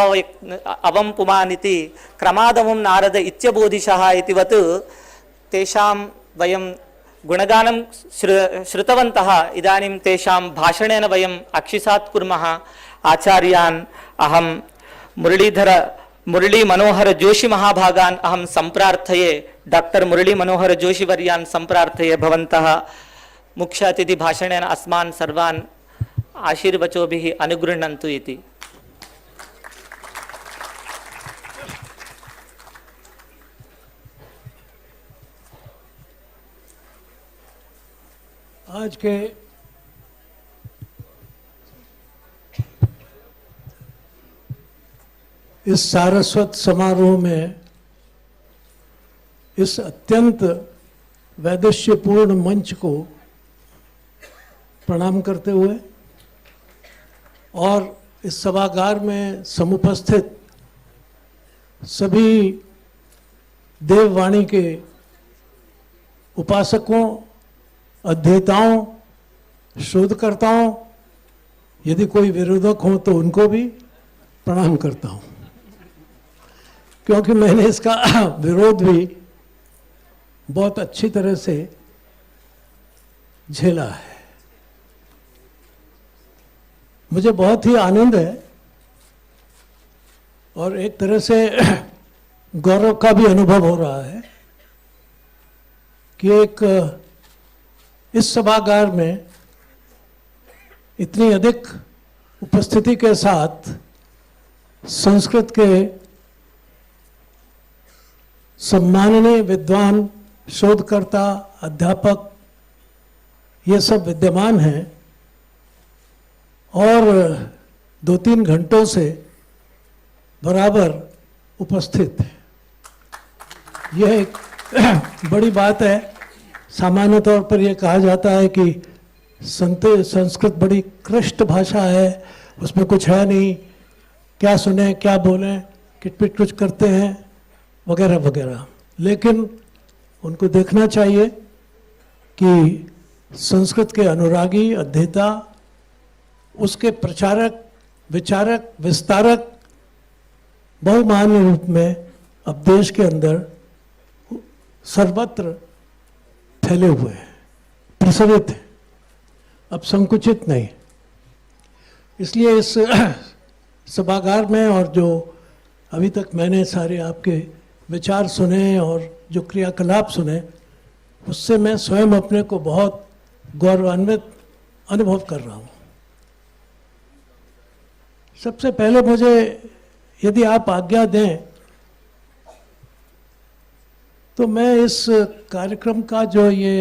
अवं पुमानिति क्रमादवं नारद इत्यबोधिशः इतिवत् तेषां वयं गुणगानं श्रुतवन्तः। इदानीं तेषां भाषणेन वयम् अक्षिसात् कुर्मः। आचार्यान् अहं मुरली मनोहर जोशी महाभागान् अहं संप्रार्थये। डॉक्टर मुरली मनोहर जोशी वर्यान् संप्रार्थये भवन्तः मुख्य अतिथि भाषणेन अस्मान् सर्वान् आशीर्वचोभिः अनुगृह्णन्तु इति। आज के इस सारस्वत समारोह में इस अत्यंत वैदुष्यपूर्ण मंच को प्रणाम करते हुए और इस सभागार में समुपस्थित सभी देववाणी के उपासकों, अध्येताओं, शोधकर्ताओं, यदि कोई विरोधक हो तो उनको भी प्रणाम करता हूं, क्योंकि मैंने इसका विरोध भी बहुत अच्छी तरह से झेला है। मुझे बहुत ही आनंद है और एक तरह से गौरव का भी अनुभव हो रहा है कि एक इस सभागार में इतनी अधिक उपस्थिति के साथ संस्कृत के सम्माननीय विद्वान, शोधकर्ता, अध्यापक ये सब विद्यमान हैं और 2-3 घंटों से बराबर उपस्थित हैं। यह एक बड़ी बात है। सामान्य तौर पर यह कहा जाता है कि संस्कृत बड़ी कृष्ट भाषा है, उसमें कुछ है नहीं, क्या सुने क्या बोलें, किटपिट कुछ करते हैं वगैरह वगैरह। लेकिन उनको देखना चाहिए कि संस्कृत के अनुरागी, अध्येता, उसके प्रचारक, विचारक, विस्तारक बहुमान्य रूप में अब देश के अंदर सर्वत्र फैले हुए हैं, प्रसरित हैं, अब संकुचित नहीं। इसलिए इस सभागार में और जो अभी तक मैंने सारे आपके विचार सुने और जो क्रियाकलाप सुने, उससे मैं स्वयं अपने को बहुत गौरवान्वित अनुभव कर रहा हूँ। सबसे पहले मुझे, यदि आप आज्ञा दें, तो मैं इस कार्यक्रम का जो ये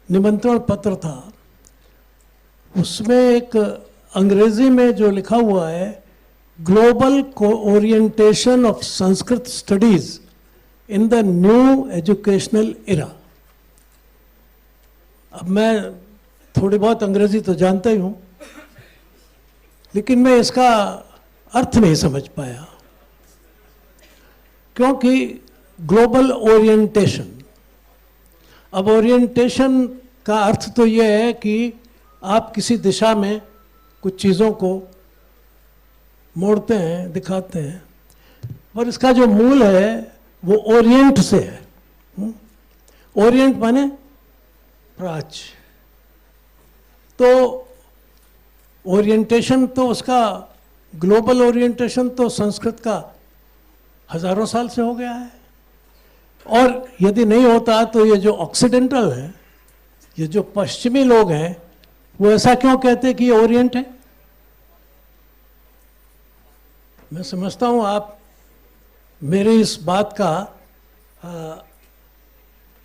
निमंत्रण पत्र था उसमें एक अंग्रेजी में जो लिखा हुआ है, global orientation of Sanskrit studies in the new educational era. अब मैं थोड़ी बहुत अंग्रेजी तो जानता ही हूँ, लेकिन मैं इसका अर्थ नहीं समझ पाया, क्योंकि ग्लोबल ओरिएंटेशन, अब ओरिएंटेशन का अर्थ तो ये है कि आप किसी दिशा में कुछ चीज़ों को मोड़ते हैं, दिखाते हैं, पर इसका जो मूल है वो ओरिएंट से है। ओरिएंट माने प्राच्य। तो ओरिएंटेशन तो उसका, ग्लोबल ओरिएंटेशन तो संस्कृत का हजारों साल से हो गया है। और यदि नहीं होता तो ये जो ऑक्सीडेंटल है, ये जो पश्चिमी लोग हैं, वो ऐसा क्यों कहते हैं कि ये ओरिएंट है? मैं समझता हूँ आप मेरी इस बात का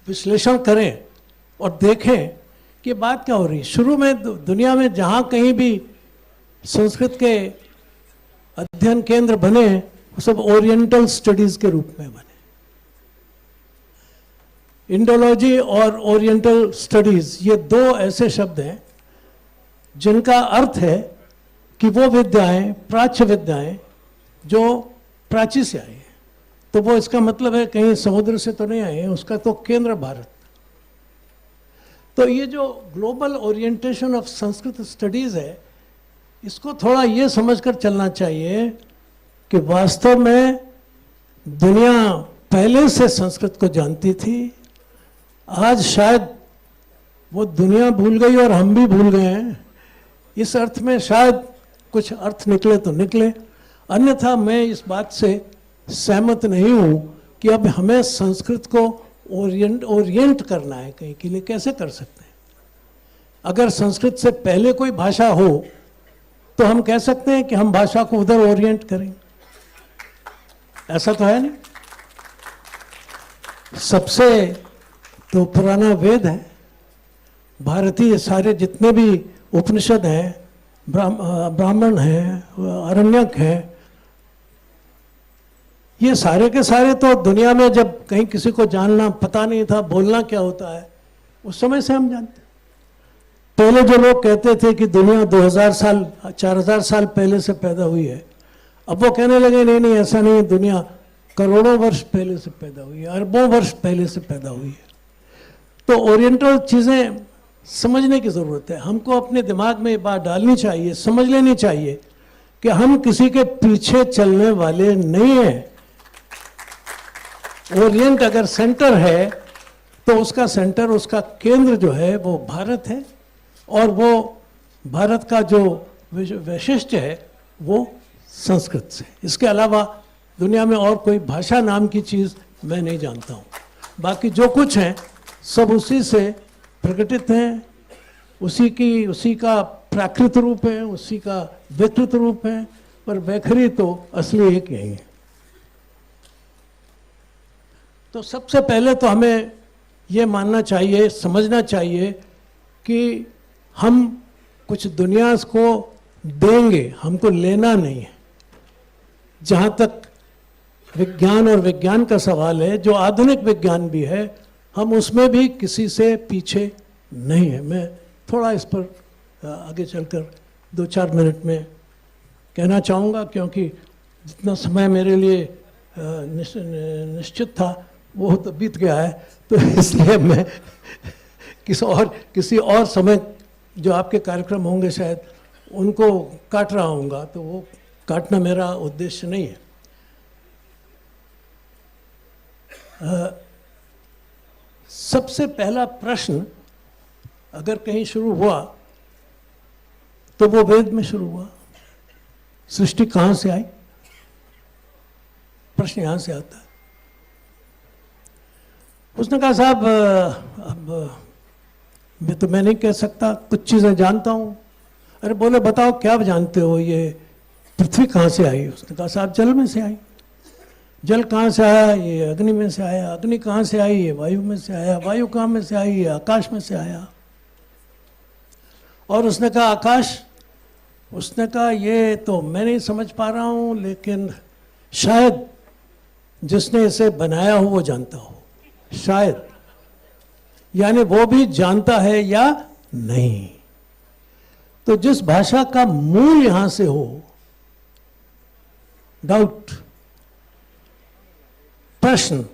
विश्लेषण करें और देखें कि बात क्या हो रही है। शुरू में दुनिया में जहाँ कहीं भी संस्कृत के अध्ययन केंद्र बने, वो सब ओरिएंटल स्टडीज के रूप में बने। इंडोलॉजी और ओरिएंटल स्टडीज, ये दो ऐसे शब्द हैं जिनका अर्थ है कि वो विद्याएं, प्राच्य विद्याएं जो प्राची से आई है। तो वो इसका मतलब है कहीं समुद्र से तो नहीं आई है, उसका तो केंद्र भारत। तो ये जो global orientation of Sanskrit studies है, इसको थोड़ा ये समझकर चलना चाहिए कि वास्तव में दुनिया पहले से संस्कृत को जानती थी। आज शायद वो दुनिया भूल गई और हम भी भूल गए हैं। इस अर्थ में शायद कुछ अर्थ निकले तो निकले, अन्यथा मैं इस बात से सहमत नहीं हूं कि अब हमें संस्कृत को ओरिएंट करना है कहीं के लिए। कैसे कर सकते हैं? अगर संस्कृत से पहले कोई भाषा हो तो हम कह सकते हैं कि हम भाषा को उधर ओरिएंट करें, ऐसा तो है नहीं। सबसे तो पुराना वेद है, भारतीय सारे जितने भी उपनिषद हैं, ब्राह्मण हैं, अरण्यक हैं, ये सारे के सारे तो दुनिया में जब कहीं किसी को जानना पता नहीं था बोलना क्या होता है, उस समय से हम जानते हैं। पहले जो लोग कहते थे कि दुनिया 2000 साल 4000 साल पहले से पैदा हुई है, अब वो कहने लगे नहीं नहीं ऐसा नहीं है, दुनिया करोड़ों वर्ष पहले से पैदा हुई है, अरबों वर्ष पहले से पैदा हुई है। तो ओरिएंटल चीज़ें समझने की ज़रूरत है। हमको अपने दिमाग में ये बात डालनी चाहिए, समझ लेनी चाहिए कि हम किसी के पीछे चलने वाले नहीं हैं। ओरिएंट अगर सेंटर है तो उसका सेंटर, उसका केंद्र जो है वो भारत है, और वो भारत का जो वैशिष्ट्य है वो संस्कृत से। इसके अलावा दुनिया में और कोई भाषा नाम की चीज़ मैं नहीं जानता हूँ। बाकी जो कुछ है सब उसी से प्रकटित हैं, उसी का प्राकृत रूप है, उसी का विकृत रूप है, पर वैखरी तो असली एक यही है। तो सबसे पहले तो हमें ये मानना चाहिए, समझना चाहिए कि हम कुछ दुनिया को देंगे, हमको लेना नहीं है। जहाँ तक विज्ञान और विज्ञान का सवाल है, जो आधुनिक विज्ञान भी है, हम उसमें भी किसी से पीछे नहीं है। मैं थोड़ा इस पर आगे चलकर 2-4 मिनट में कहना चाहूँगा, क्योंकि जितना समय मेरे लिए निश्चित था वो तो बीत गया है, तो इसलिए मैं किसी और समय जो आपके कार्यक्रम होंगे शायद उनको काट रहा हूँगा, तो वो काटना मेरा उद्देश्य नहीं है। सबसे पहला प्रश्न अगर कहीं शुरू हुआ तो वो वेद में शुरू हुआ। सृष्टि कहाँ से आई? प्रश्न यहाँ से आता है। उसने कहा साहब अब मैं नहीं कह सकता, कुछ चीज़ें जानता हूँ। अरे बोले बताओ क्या जानते हो, ये पृथ्वी कहाँ से आई? उसने कहा साहब जल में से आई। जल कहाँ से आया? ये अग्नि में से आया। अग्नि कहाँ से आई? ये वायु में से आया। वायु कहाँ में से आई? ये आकाश में से आया। और उसने कहा आकाश? उसने कहा ये तो मैं नहीं समझ पा रहा हूँ, लेकिन शायद जिसने इसे बनाया हो वो जानता हो, शायद। यानी वो भी जानता है या नहीं। तो जिस भाषा का मूल यहां से हो, डाउट, प्रश्न,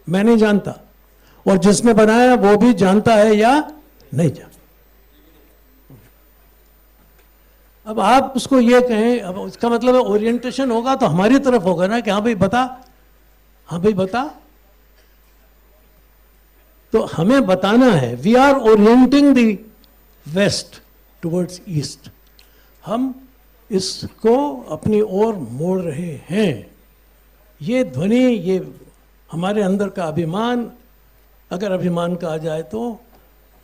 मैं नहीं जानता, और जिसने बनाया वो भी जानता है या नहीं जानता। अब आप उसको ये कहें, अब उसका मतलब है ओरिएंटेशन होगा तो हमारी तरफ होगा ना कि हाँ भाई बता, हाँ भाई बता। तो हमें बताना है, we are orienting the west towards east. हम इसको अपनी ओर मोड़ रहे हैं। ये ध्वनि, ये हमारे अंदर का अभिमान, अगर अभिमान कहा जाए तो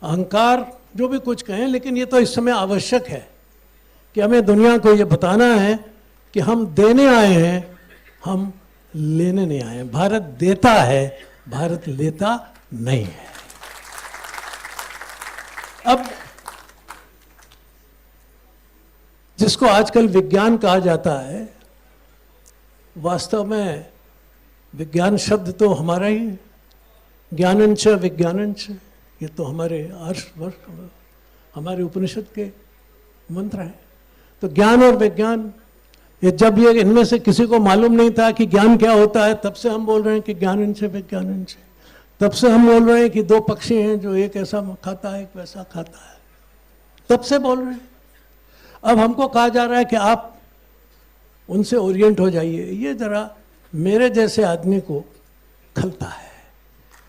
अहंकार, जो भी कुछ कहें, लेकिन ये तो इस समय आवश्यक है कि हमें दुनिया को ये बताना है कि हम देने आए हैं, हम लेने नहीं आए हैं। भारत देता है, भारत लेता नहीं है। अब जिसको आजकल विज्ञान कहा जाता है, वास्तव में विज्ञान शब्द तो हमारा ही है। ज्ञानंच विज्ञानंच, ये तो हमारे हमारे उपनिषद के मंत्र हैं। तो ज्ञान और विज्ञान, ये जब ये इनमें से किसी को मालूम नहीं था कि ज्ञान क्या होता है, तब से हम बोल रहे हैं कि ज्ञानंच विज्ञानंच। तब से हम बोल रहे हैं कि 2 पक्षी हैं, जो एक ऐसा खाता है एक वैसा खाता है, तब से बोल रहे हैं। अब हमको कहा जा रहा है कि आप उनसे ओरिएंट हो जाइए, ये ज़रा मेरे जैसे आदमी को खलता है,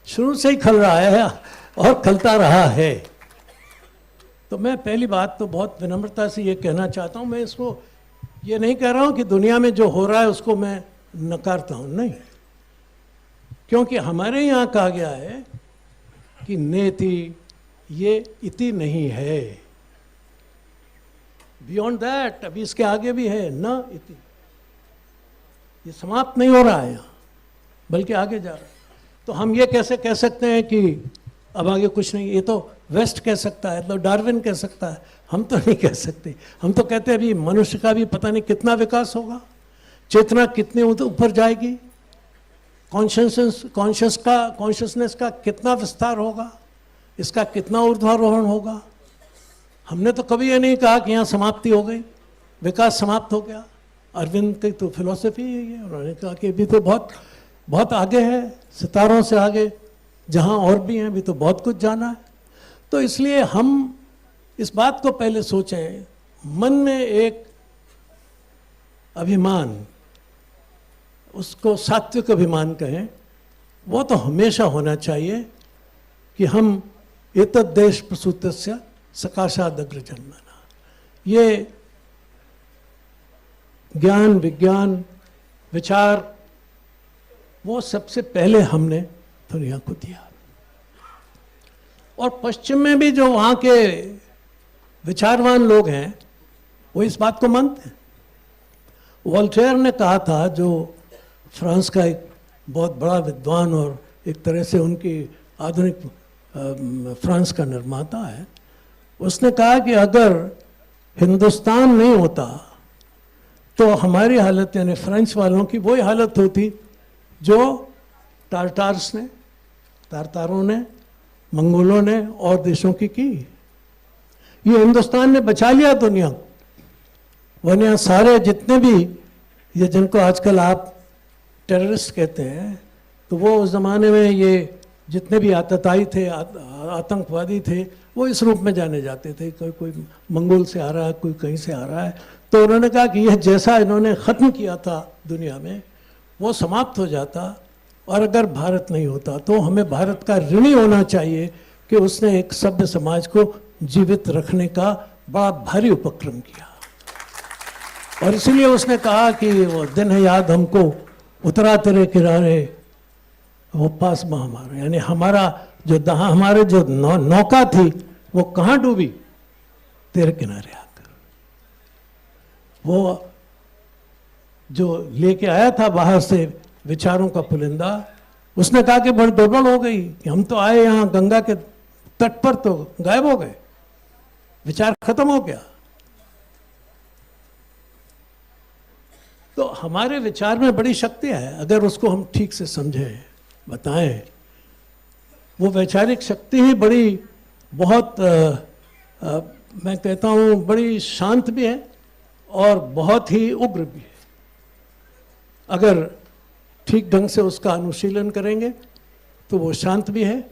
शुरू से ही खल रहा है और खलता रहा है। तो मैं पहली बात तो बहुत विनम्रता से ये कहना चाहता हूँ, मैं इसको ये नहीं कह रहा हूँ कि दुनिया में जो हो रहा है उसको मैं नकारता हूँ, नहीं, क्योंकि हमारे यहाँ कहा गया है कि नेति ये इति नहीं है, बियॉन्ड दैट, अभी इसके आगे भी है न इति, ये समाप्त नहीं हो रहा है यहाँ, बल्कि आगे जा रहा है। तो हम ये कैसे कह सकते हैं कि अब आगे कुछ नहीं, ये तो वेस्ट कह सकता है, तो डार्विन कह सकता है, हम तो नहीं कह सकते। हम तो कहते हैं अभी मनुष्य का भी पता नहीं कितना विकास होगा, चेतना कितने ऊपर जाएगी, कॉन्शियसनेस का कितना विस्तार होगा, इसका कितना ऊर्ध्वारोहण होगा। हमने तो कभी ये नहीं कहा कि यहाँ समाप्ति हो गई, विकास समाप्त हो गया। अरविंद की तो फिलॉसफी है ये, उन्होंने कहा कि अभी तो बहुत बहुत आगे है, सितारों से आगे जहाँ और भी हैं, अभी तो बहुत कुछ जाना है। तो इसलिए हम इस बात को पहले सोचें, मन में एक अभिमान, उसको सात्विक अभिमान कहें, वो तो हमेशा होना चाहिए कि हम एतद् देश प्रसूतस्य सकाशादग्र जन्मना, ये ज्ञान विज्ञान विचार वो सबसे पहले हमने दुनिया को दिया। और पश्चिम में भी जो वहाँ के विचारवान लोग हैं वो इस बात को मानते हैं। वोल्टेयर ने कहा था, जो फ्रांस का एक बहुत बड़ा विद्वान और एक तरह से उनकी आधुनिक फ्रांस का निर्माता है, उसने कहा कि अगर हिंदुस्तान नहीं होता तो हमारी हालत, यानी फ्रेंच वालों की वही हालत होती जो तारतारों ने, मंगोलों ने और देशों की। ये हिंदुस्तान ने बचा लिया दुनिया को, वरना यहाँ सारे जितने भी ये जिनको आजकल आप टेररिस्ट कहते हैं, तो वो उस ज़माने में ये जितने भी आतताई थे, आतंकवादी थे, वो इस रूप में जाने जाते थे। कोई मंगोल से आ रहा है, कोई कहीं से आ रहा है। तो उन्होंने कहा कि यह जैसा इन्होंने ख़त्म किया था दुनिया में, वो समाप्त हो जाता। और अगर भारत नहीं होता तो हमें भारत का ऋणी होना चाहिए कि उसने एक सभ्य समाज को जीवित रखने का बड़ा भारी उपक्रम किया। और इसीलिए उसने कहा कि वो दिन है याद हमको, उतरा तेरे किनारे वो पास में हमारा, यानी हमारे जो नौका थी वो कहाँ डूबी, तेरे किनारे आकर। वो जो लेके आया था बाहर से विचारों का पुलिंदा, उसने कहा कि बड़ी गड़बड़ हो गई कि हम तो आए यहाँ गंगा के तट पर तो गायब हो गए, विचार खत्म हो गया। तो हमारे विचार में बड़ी शक्ति है, अगर उसको हम ठीक से समझें, बताएं। वो वैचारिक शक्ति ही बड़ी बहुत मैं कहता हूँ बड़ी शांत भी है और बहुत ही उग्र भी है। अगर ठीक ढंग से उसका अनुशीलन करेंगे तो वो शांत भी है,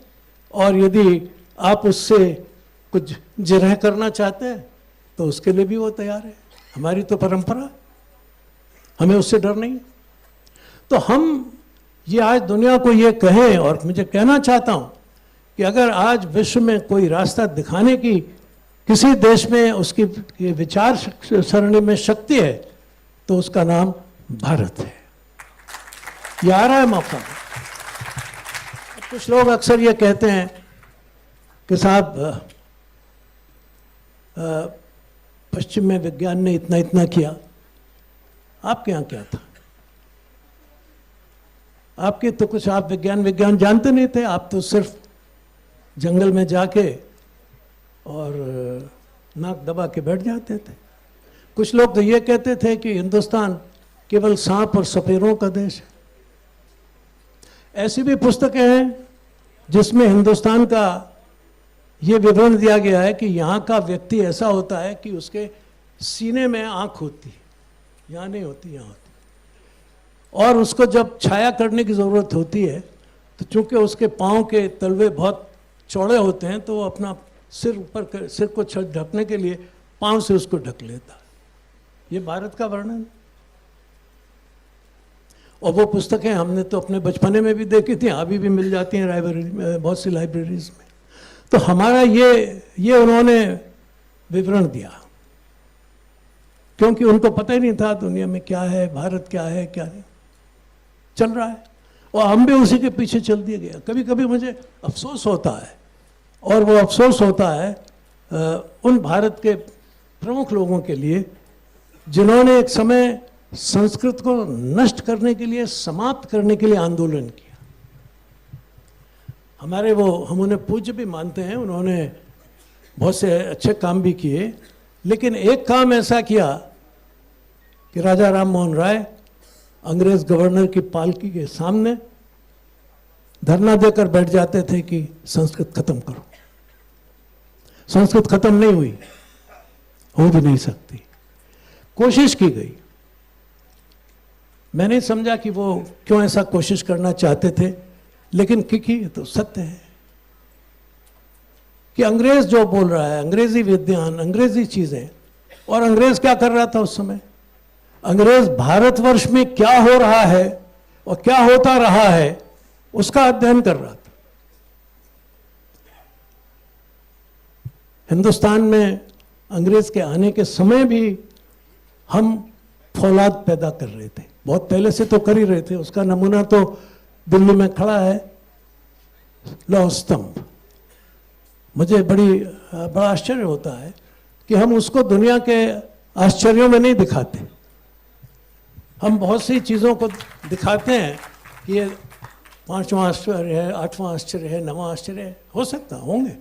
और यदि आप उससे कुछ जिरह करना चाहते हैं तो उसके लिए भी वो तैयार है। हमारी तो परंपरा, हमें उससे डर नहीं। तो हम ये आज दुनिया को ये कहें, और मुझे कहना चाहता हूँ कि अगर आज विश्व में कोई रास्ता दिखाने की किसी देश में उसकी विचार सरणी में शक्ति है तो उसका नाम भारत है। ये आ रहा है मौका। कुछ लोग अक्सर ये कहते हैं कि साहब पश्चिम में विज्ञान ने इतना इतना किया, आपके यहाँ क्या था? आपके तो कुछ, आप विज्ञान जानते नहीं थे, आप तो सिर्फ जंगल में जाके और नाक दबा के बैठ जाते थे। कुछ लोग तो ये कहते थे कि हिंदुस्तान केवल सांप और सपेरों का देश है। ऐसी भी पुस्तकें हैं जिसमें हिंदुस्तान का ये विवरण दिया गया है कि यहाँ का व्यक्ति ऐसा होता है कि उसके सीने में आँख होती है, यहाँ नहीं होती, यहाँ होती, और उसको जब छाया करने की ज़रूरत होती है तो चूंकि उसके पाँव के तलवे बहुत चौड़े होते हैं तो वो अपना सिर को ढकने के लिए पाँव से उसको ढक लेता है। ये भारत का वर्णन। और वो पुस्तकें हमने तो अपने बचपने में भी देखी थी, अभी भी मिल जाती हैं लाइब्रेरी में, बहुत सी लाइब्रेरीज में। तो हमारा ये उन्होंने विवरण दिया, क्योंकि उनको पता ही नहीं था दुनिया में क्या है, भारत क्या है, क्या नहीं चल रहा है, और हम भी उसी के पीछे चल दिए गया। कभी कभी मुझे अफसोस होता है, और वो अफसोस होता है उन भारत के प्रमुख लोगों के लिए जिन्होंने एक समय संस्कृत को नष्ट करने के लिए, समाप्त करने के लिए आंदोलन किया। हमारे हम उन्हें पूज्य भी मानते हैं, उन्होंने बहुत से अच्छे काम भी किए, लेकिन एक काम ऐसा किया कि राजा राम मोहन राय अंग्रेज गवर्नर की पालकी के सामने धरना देकर बैठ जाते थे कि संस्कृत खत्म करो। संस्कृत खत्म नहीं हुई, हो भी नहीं सकती। कोशिश की गई, मैंने समझा कि वो क्यों ऐसा कोशिश करना चाहते थे, लेकिन क्योंकि तो सत्य है कि अंग्रेज जो बोल रहा है, अंग्रेजी विद्वान, अंग्रेजी चीजें, और अंग्रेज क्या कर रहा था उस समय? अंग्रेज भारतवर्ष में क्या हो रहा है और क्या होता रहा है उसका अध्ययन कर रहा था। हिंदुस्तान में अंग्रेज के आने के समय भी हम फौलाद पैदा कर रहे थे, बहुत पहले से तो कर ही रहे थे। उसका नमूना तो दिल्ली में खड़ा है, लौह स्तंभ। मुझे बड़ा आश्चर्य होता है कि हम उसको दुनिया के आश्चर्यों में नहीं दिखाते। हम बहुत सी चीज़ों को दिखाते हैं कि ये 5वां आश्चर्य है, 8वां आश्चर्य है, 9वां आश्चर्य है, हो सकता होंगे,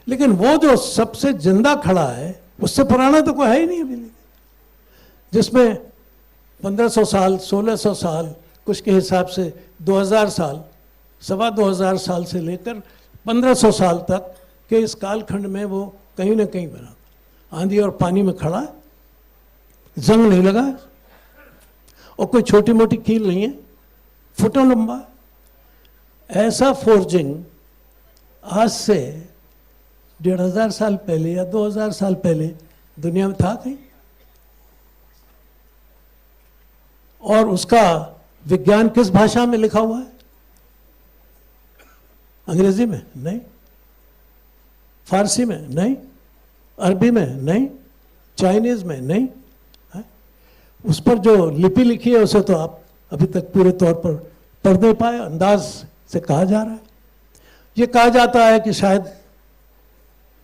लेकिन वो जो सबसे जिंदा खड़ा है उससे पुराना तो कोई है ही नहीं अभी, जिसमें 1500 साल, 1600 साल, कुछ के हिसाब से 2000 साल, 2500 साल से लेकर 1500 साल तक के इस कालखंड में वो कहीं ना कहीं बना, आंधी और पानी में खड़ा, जंग नहीं लगा, और कोई छोटी मोटी कील नहीं है, फुटों लंबा। ऐसा फोर्जिंग आज से 1500 साल पहले या 2000 साल पहले दुनिया में था कहीं? और उसका विज्ञान किस भाषा में लिखा हुआ है? अंग्रेजी में नहीं, फारसी में नहीं, अरबी में नहीं, चाइनीज में नहीं। उस पर जो लिपि लिखी है उसे तो आप अभी तक पूरे तौर पर पढ़ नहीं पाए, अंदाज से कहा जा रहा है। ये कहा जाता है कि शायद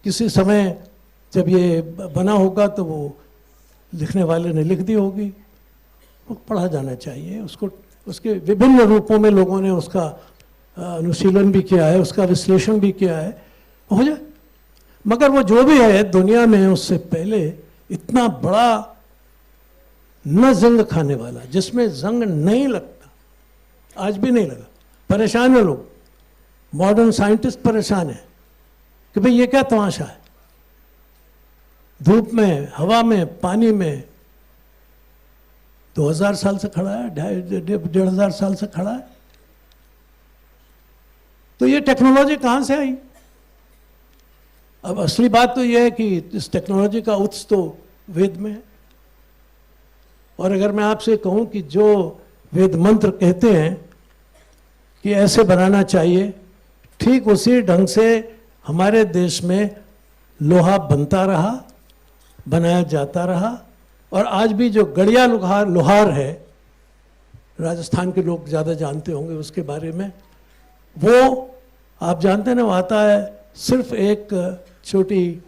किसी समय जब ये बना होगा तो वो लिखने वाले ने लिख दी होगी, वो पढ़ा जाना चाहिए। उसको उसके विभिन्न रूपों में लोगों ने उसका अनुशीलन भी किया है, उसका विश्लेषण भी किया है, हो जाए। मगर वो जो भी है दुनिया में उससे पहले इतना बड़ा न जंग खाने वाला, जिसमें जंग नहीं लगता, आज भी नहीं लगा, परेशान है लोग, मॉडर्न साइंटिस्ट परेशान है कि भाई ये क्या तमाशा है, धूप में, हवा में, पानी में 2000 साल से खड़ा है, 1500 साल से खड़ा है। तो ये टेक्नोलॉजी कहां से आई? अब असली बात तो यह है कि इस टेक्नोलॉजी का उत्स तो वेद में है। और अगर मैं आपसे कहूं कि जो वेद मंत्र कहते हैं कि ऐसे बनाना चाहिए, ठीक उसी ढंग से हमारे देश में लोहा बनता रहा, बनाया जाता रहा, और आज भी जो गड़िया लोहार है, राजस्थान के लोग ज़्यादा जानते होंगे उसके बारे में, वो आप जानते हैं ना, वो आता है सिर्फ एक छोटी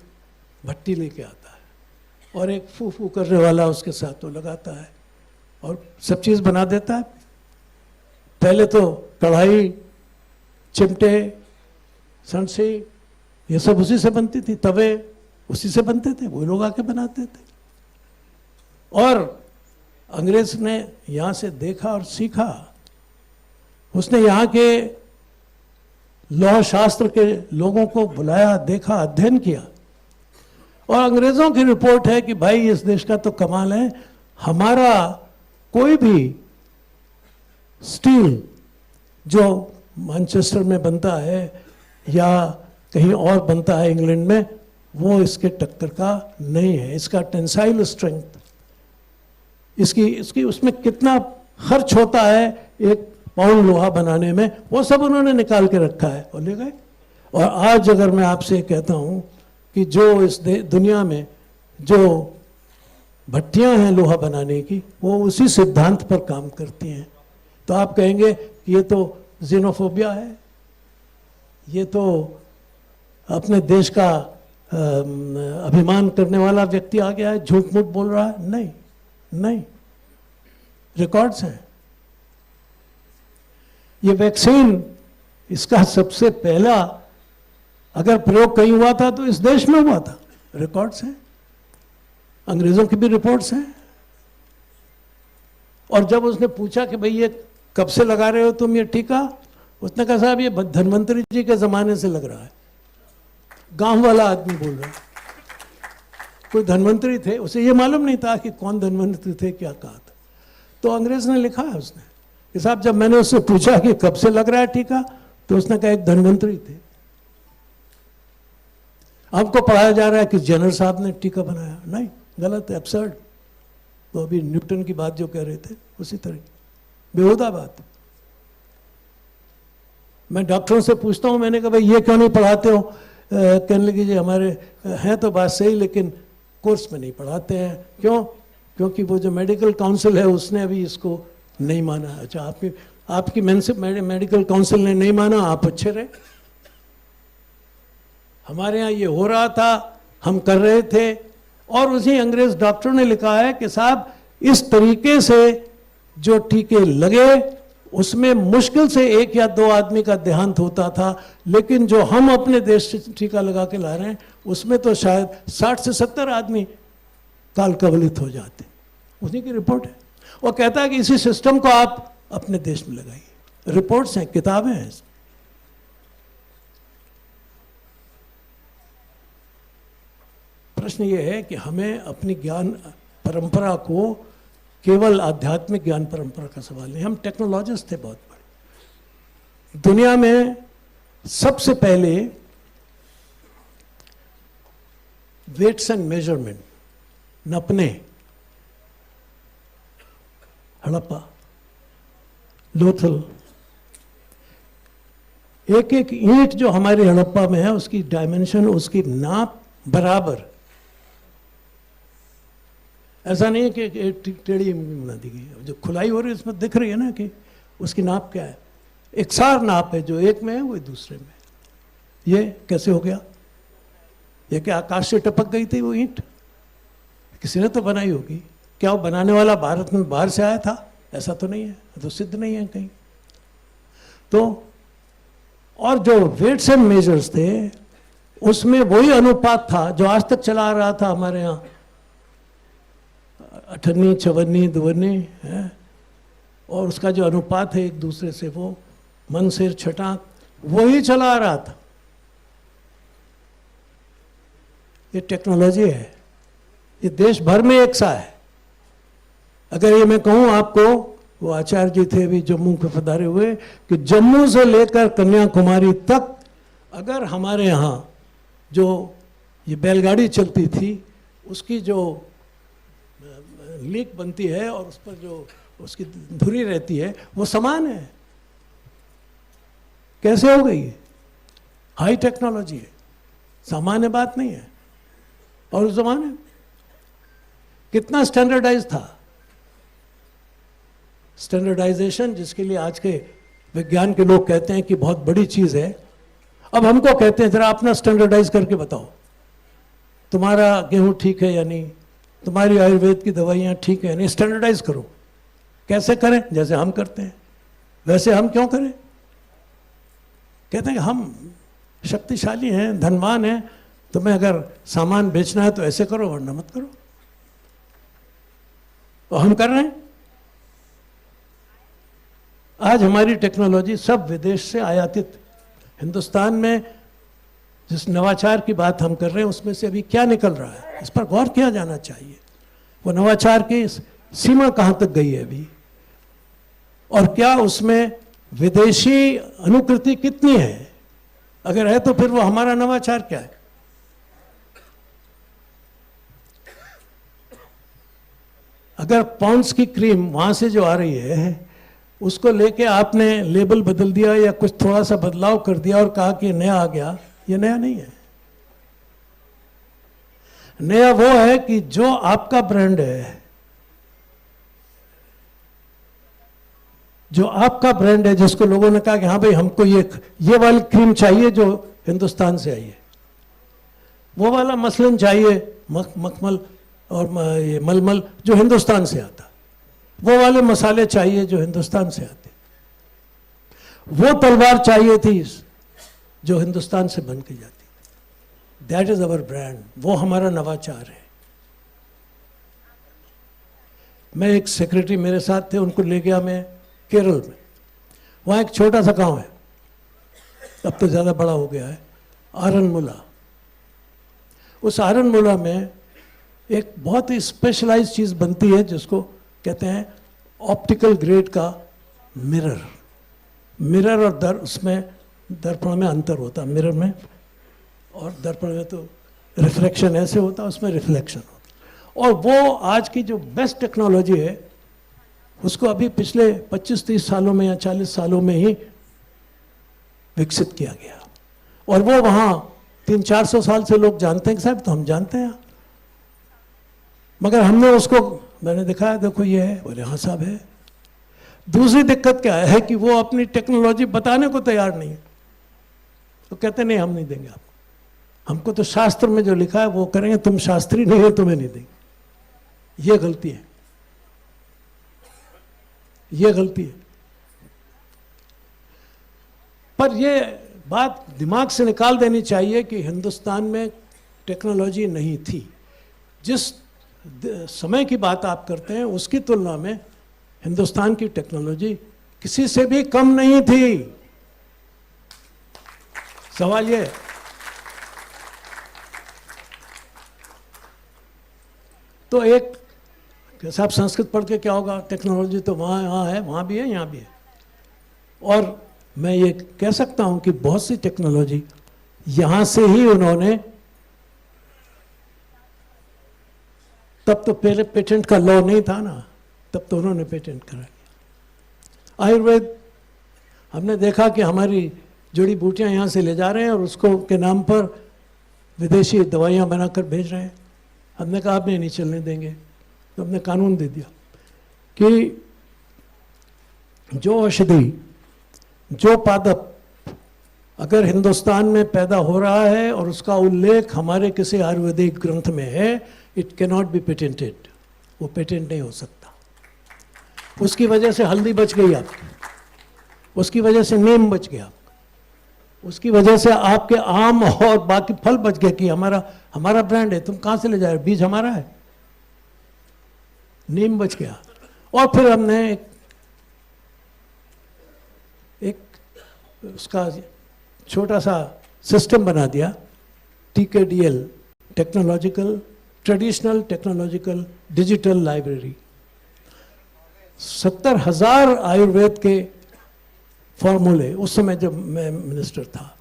भट्टी लेके आता है और एक फू फू करने वाला उसके साथ वो लगाता है और सब चीज़ बना देता है। पहले तो कढ़ाई, चिमटे, संसी, ये सब उसी से बनती थी, तवे उसी से बनते थे, वो लोग आके बनाते थे। और अंग्रेज ने यहाँ से देखा और सीखा, उसने यहाँ के लौह शास्त्र के लोगों को बुलाया, देखा, अध्ययन किया, और अंग्रेजों की रिपोर्ट है कि भाई इस देश का तो कमाल है, हमारा कोई भी स्टील जो मैनचेस्टर में बनता है या कहीं और बनता है इंग्लैंड में, वो इसके टक्कर का नहीं है। इसका टेंसाइल स्ट्रेंथ, इसकी उसमें कितना खर्च होता है 1 पाउंड लोहा बनाने में, वो सब उन्होंने निकाल के रखा है और ले गए। और आज अगर मैं आपसे कहता हूँ कि जो इस दुनिया में जो भट्टियां हैं लोहा बनाने की, वो उसी सिद्धांत पर काम करती हैं, तो आप कहेंगे कि ये तो जीनोफोबिया है, ये तो अपने देश का अभिमान करने वाला व्यक्ति आ गया है, झूठ मूठ बोल रहा है। नहीं नहीं, रिकॉर्ड्स हैं। ये वैक्सीन, इसका सबसे पहला अगर प्रयोग कहीं हुआ था तो इस देश में हुआ था, रिकॉर्ड्स हैं, अंग्रेजों की भी रिपोर्ट्स हैं। और जब उसने पूछा कि भाई ये कब से लगा रहे हो तुम ये टीका, उसने कहा साहब ये धन्वंतरी जी के जमाने से लग रहा है। गांव वाला आदमी बोल रहा है, कोई धन्वंतरी थे, उसे ये मालूम नहीं था कि कौन धन्वंतरी थे, क्या कहा था। तो अंग्रेज ने लिखा है उसने कि साहब जब मैंने उससे पूछा कि कब से लग रहा है टीका, तो उसने कहा एक धन्वंतरी थे। आपको पढ़ाया जा रहा है कि जनरल साहब ने टीका बनाया, नहीं, गलत है, एब्सर्ड। तो अभी न्यूटन की बात जो कह रहे थे उसी तरह बेहुदा बात। मैं डॉक्टरों से पूछता हूं, मैंने कहा भाई ये क्यों नहीं पढ़ाते हो, कहने लगे जी हमारे हैं तो बात सही लेकिन कोर्स में नहीं पढ़ाते हैं। क्यों? क्योंकि वो जो मेडिकल काउंसिल है उसने अभी इसको नहीं माना। अच्छा, आपकी मेडिकल काउंसिल ने नहीं माना, आप अच्छे रहे। हमारे यहाँ ये हो रहा था, हम कर रहे थे, और उसी अंग्रेज डॉक्टर ने लिखा है कि साहब इस तरीके से जो टीके लगे उसमें मुश्किल से 1 या 2 आदमी का देहांत होता था, लेकिन जो हम अपने देश से टीका लगा के ला रहे हैं उसमें तो शायद 60 से 70 आदमी काल कवलित हो जाते। उसी की रिपोर्ट है। वो कहता है कि इसी सिस्टम को आप अपने देश में लगाइए। रिपोर्ट्स हैं, किताबें हैं। प्रश्न ये है कि हमें अपनी ज्ञान परंपरा को केवल आध्यात्मिक ज्ञान परंपरा का सवाल नहीं, हम टेक्नोलॉजिस्ट थे बहुत बड़े। दुनिया में सबसे पहले वेट्स एंड मेजरमेंट, नपने, हड़प्पा, लोथल, एक एक ईंट जो हमारे हड़प्पा में है उसकी डायमेंशन, उसकी नाप बराबर। ऐसा नहीं है कि टेढ़ी बना दी गई, जो खुलाई हो रही है उसमें दिख रही है ना कि उसकी नाप क्या है, एकसार नाप है, जो एक में है वो दूसरे में। ये कैसे हो गया? ये क्या आकाश से टपक गई थी वो ईंट? किसी ने तो बनाई होगी। क्या वो बनाने वाला भारत में बाहर से आया था? ऐसा तो नहीं है, तो सिद्ध नहीं है कहीं। तो और जो वेट्स एंड मेजर्स थे उसमें वही अनुपात था जो आज तक चला आ रहा था हमारे यहाँ, अठन्नी, चवन्नी, दुवन्नी है, और उसका जो अनुपात है एक दूसरे से, वो मन, सिर, छटाक, वही चला आ रहा था। ये टेक्नोलॉजी है, ये देश भर में एक सा है। अगर ये मैं कहूँ आपको, वो आचार्य जी थे अभी जम्मू के पधारे हुए, कि जम्मू से लेकर कन्याकुमारी तक अगर हमारे यहाँ जो ये बैलगाड़ी चलती थी उसकी जो लीक बनती है और उस पर जो उसकी धुरी रहती है वो समान है। कैसे हो गई? हाई टेक्नोलॉजी है, सामान्य बात नहीं है। और उस जमाने कितना स्टैंडर्डाइज था। स्टैंडर्डाइजेशन जिसके लिए आज के विज्ञान के लोग कहते हैं कि बहुत बड़ी चीज है, अब हमको कहते हैं जरा अपना स्टैंडर्डाइज करके बताओ, तुम्हारा गेहूं ठीक है या नहीं, तुम्हारी आयुर्वेद की दवाइयाँ ठीक है, नहीं, स्टैंडर्डाइज करो। कैसे करें? जैसे हम करते हैं वैसे हम क्यों करें? कहते हैं कि हम शक्तिशाली हैं, धनवान हैं, तुम्हें अगर सामान बेचना है तो ऐसे करो वरना मत करो। तो हम कर रहे हैं। आज हमारी टेक्नोलॉजी सब विदेश से आयातित। हिंदुस्तान में जिस नवाचार की बात हम कर रहे हैं उसमें से अभी क्या निकल रहा है, इस पर गौर किया जाना चाहिए। वो नवाचार की सीमा कहाँ तक गई है अभी, और क्या उसमें विदेशी अनुकृति कितनी है? अगर है तो फिर वो हमारा नवाचार क्या है? अगर पॉन्ड्स की क्रीम वहां से जो आ रही है उसको लेके आपने लेबल बदल दिया या कुछ थोड़ा सा बदलाव कर दिया और कहा कि नया आ गया, ये नया नहीं है। नया वो है कि जो आपका ब्रांड है, जो आपका ब्रांड है, जिसको लोगों ने कहा कि हाँ भाई हमको ये वाली क्रीम चाहिए जो हिंदुस्तान से आई है, वो वाला मसलन चाहिए मखमल और ये मलमल जो हिंदुस्तान से आता, वो वाले मसाले चाहिए जो हिंदुस्तान से आते, वो तलवार चाहिए थी जो हिंदुस्तान से बन के जाती। दैट इज अवर ब्रांड, वो हमारा नवाचार है। मैं एक सेक्रेटरी मेरे साथ थे, उनको ले गया मैं केरल में। वहाँ एक छोटा सा गांव है, अब तो ज़्यादा बड़ा हो गया है, आरनमुला। उस आरनमुला में एक बहुत ही स्पेशलाइज्ड चीज़ बनती है जिसको कहते हैं ऑप्टिकल ग्रेड का मिरर। मिरर और उसमें दर्पण में अंतर होता है, मिरर में और दर्पण में तो रिफ्लेक्शन ऐसे होता है, उसमें रिफ्लेक्शन होता। और वो आज की जो बेस्ट टेक्नोलॉजी है उसको अभी पिछले 25-30 सालों में या 40 सालों में ही विकसित किया गया। और वो वहाँ 300-400 साल से लोग जानते हैं कि साहब, तो हम जानते हैं, मगर हमने उसको, मैंने दिखाया देखो ये है, बोले हाँ साहब है। दूसरी दिक्कत क्या है कि वो अपनी टेक्नोलॉजी बताने को तैयार नहीं है। तो कहते नहीं हम नहीं देंगे आपको, हमको तो शास्त्र में जो लिखा है वो करेंगे, तुम शास्त्री नहीं हो, तुम्हें नहीं देंगे। ये गलती है, ये गलती है। पर ये बात दिमाग से निकाल देनी चाहिए कि हिंदुस्तान में टेक्नोलॉजी नहीं थी। जिस समय की बात आप करते हैं उसकी तुलना में हिंदुस्तान की टेक्नोलॉजी किसी से भी कम नहीं थी। सवाल ये, तो एक साहब संस्कृत पढ़ के क्या होगा, टेक्नोलॉजी तो वहाँ यहाँ है, वहाँ भी है, यहाँ भी है। और मैं ये कह सकता हूँ कि बहुत सी टेक्नोलॉजी यहाँ से ही उन्होंने, तब तो पहले पेटेंट का लॉ नहीं था ना, तब तो उन्होंने पेटेंट करा लिया। आयुर्वेद, हमने देखा कि हमारी जड़ी बूटियाँ यहाँ से ले जा रहे हैं और उसको के नाम पर विदेशी दवाइयाँ बनाकर भेज रहे हैं। हमने कहा आप नहीं चलने देंगे, तो हमने कानून दे दिया कि जो औषधि, जो पादप अगर हिंदुस्तान में पैदा हो रहा है और उसका उल्लेख हमारे किसी आयुर्वेदिक ग्रंथ में है, it can not be patented, वो पेटेंट नहीं हो सकता। उसकी वजह से हल्दी बच गई आपकी, उसकी वजह से नीम बच गया, उसकी वजह से आपके आम और बाकी फल बच गए कि हमारा ब्रांड है, तुम कहाँ से ले जा रहे हो, बीज हमारा है, नीम बच गया। और फिर हमने एक उसका छोटा सा सिस्टम बना दिया, TKDL, technological, traditional technological digital library. 70,000 Ayurveda के फॉर्मूले, उस समय जब मैं मिनिस्टर था,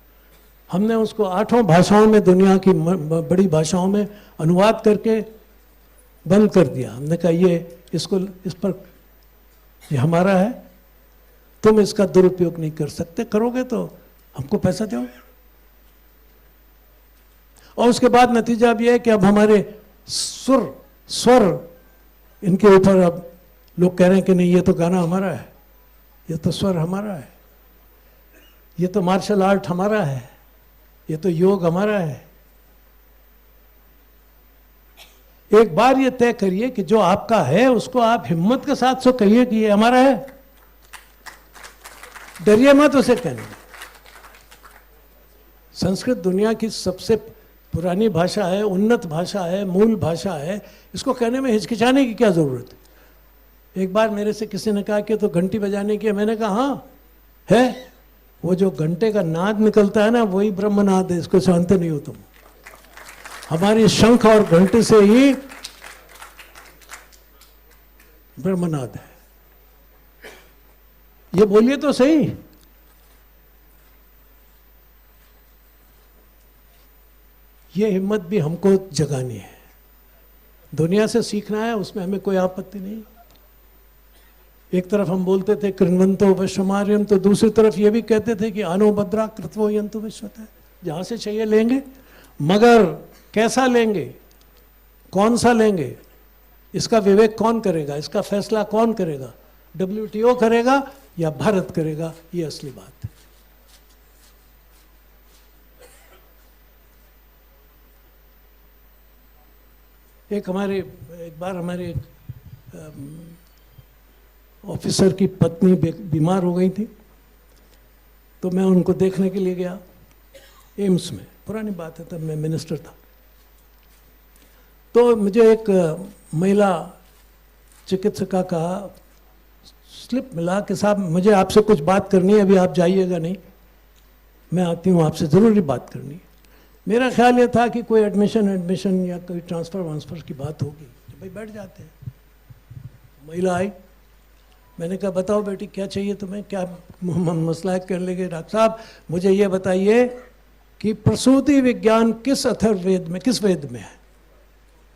हमने उसको 8 भाषाओं में, दुनिया की बड़ी भाषाओं में अनुवाद करके बंद कर दिया। हमने कहा इस पर ये हमारा है, तुम इसका दुरुपयोग नहीं कर सकते, करोगे तो हमको पैसा दो। और उसके बाद नतीजा अब यह है कि अब हमारे स्वर इनके ऊपर अब लोग कह रहे हैं कि नहीं ये तो गाना हमारा है, ये तो स्वर हमारा है, ये तो मार्शल आर्ट हमारा है, ये तो योग हमारा है। एक बार ये तय करिए कि जो आपका है उसको आप हिम्मत के साथ सो कहिए कि ये हमारा है, डरिए मत उसे कहने में। संस्कृत दुनिया की सबसे पुरानी भाषा है, उन्नत भाषा है, मूल भाषा है, इसको कहने में हिचकिचाने की क्या जरूरत है। एक बार मेरे से किसी ने कहा कि तो घंटी बजाने की, मैंने कहा हाँ है, वो जो घंटे का नाद निकलता है ना वही ब्रह्मनाद है, इसको जानते नहीं हो तुम। हमारी शंख और घंटे से ही ब्रह्मनाद है। ये बोलिए तो सही। ये हिम्मत भी हमको जगानी है। दुनिया से सीखना है, उसमें हमें कोई आपत्ति नहीं। एक तरफ हम बोलते थे कृण्वन्तो विश्वमार्यम, तो दूसरी तरफ ये भी कहते थे कि आनो भद्रा कृत्वो यन्तु विश्वतः, जहाँ से चाहिए लेंगे, मगर कैसा लेंगे, कौन सा लेंगे, इसका विवेक कौन करेगा, इसका फैसला कौन करेगा, WTO करेगा या भारत करेगा, ये असली बात है। एक बार हमारे ऑफिसर की पत्नी बीमार हो गई थी, तो मैं उनको देखने के लिए गया एम्स में, पुरानी बात है, तब मैं मिनिस्टर था। तो मुझे एक महिला चिकित्सिका का स्लिप मिला कि साहब मुझे आपसे कुछ बात करनी है, अभी आप जाइएगा नहीं, मैं आती हूँ, आपसे ज़रूरी बात करनी है। मेरा ख्याल ये था कि कोई एडमिशन या कोई ट्रांसफ़र की बात होगी, तो भाई बैठ जाते हैं। महिला आई, मैंने कहा बताओ बेटी क्या चाहिए तुम्हें, क्या मसला है, कर लेंगे। डॉक्टर साहब मुझे ये बताइए कि प्रसूति विज्ञान किस अथर्ववेद में, किस वेद में है।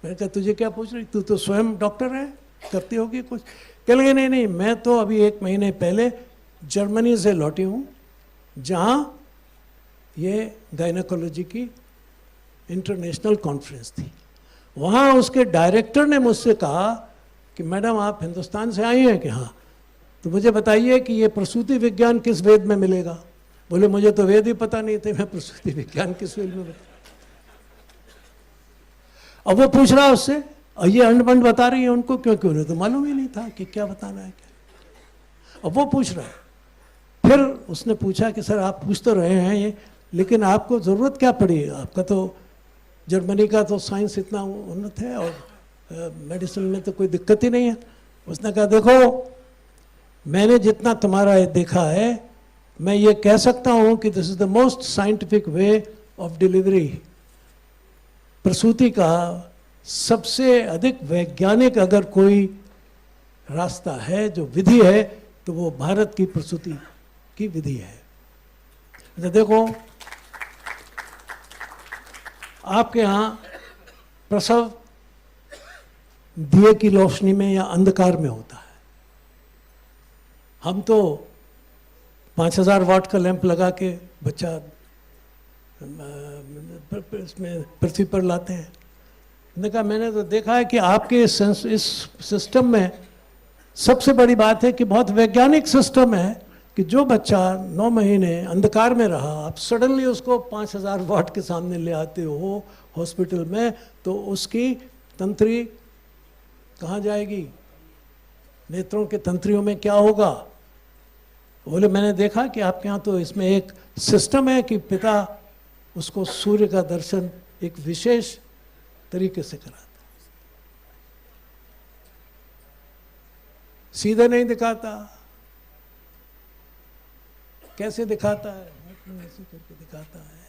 मैंने कहा तुझे क्या पूछ रही, तू तो स्वयं डॉक्टर है, करती होगी कुछ। कह लगे नहीं नहीं, मैं तो अभी 1 महीने पहले जर्मनी से लौटी हूँ, जहाँ ये गायनेकोलॉजी की इंटरनेशनल कॉन्फ्रेंस थी। वहाँ उसके डायरेक्टर ने मुझसे कहा कि मैडम आप हिंदुस्तान से आई हैं कि हाँ, तो मुझे बताइए कि ये प्रसूति विज्ञान किस वेद में मिलेगा। बोले मुझे तो वेद ही पता नहीं थे, मैं प्रसूति विज्ञान किस वेद में बता। अब वो पूछ रहा उससे, और ये अंड बता रही है उनको, क्योंकि उन्हें तो मालूम ही नहीं था कि क्या बताना है क्या। अब वो पूछ रहा है, फिर उसने पूछा कि सर आप पूछ तो रहे हैं ये, लेकिन आपको ज़रूरत क्या पड़ी, आपका तो जर्मनी का तो साइंस इतना उन्नत है और मेडिसिन में तो कोई दिक्कत ही नहीं है। उसने कहा देखो मैंने जितना तुम्हारा ये देखा है, मैं ये कह सकता हूँ कि this is the most scientific way of delivery. प्रसूति का सबसे अधिक वैज्ञानिक अगर कोई रास्ता है, जो विधि है, तो वो भारत की प्रसूति की विधि है। तो देखो आपके यहाँ प्रसव दिए की रोशनी में या अंधकार में होता है। हम तो 5000 वाट का लैंप लगा के बच्चा इसमें पृथ्वी पर लाते हैं। मैंने तो देखा है कि आपके इस सिस्टम में सबसे बड़ी बात है कि बहुत वैज्ञानिक सिस्टम है कि जो बच्चा 9 महीने अंधकार में रहा, आप सडनली उसको 5000 वाट के सामने ले आते हो हॉस्पिटल में, तो उसकी तंत्री कहाँ जाएगी, नेत्रों के तंत्रियों में क्या होगा। बोले मैंने देखा कि आपके यहाँ तो इसमें एक सिस्टम है कि पिता उसको सूर्य का दर्शन एक विशेष तरीके से कराता, सीधे नहीं दिखाता। कैसे दिखाता है, ऐसे करके दिखाता है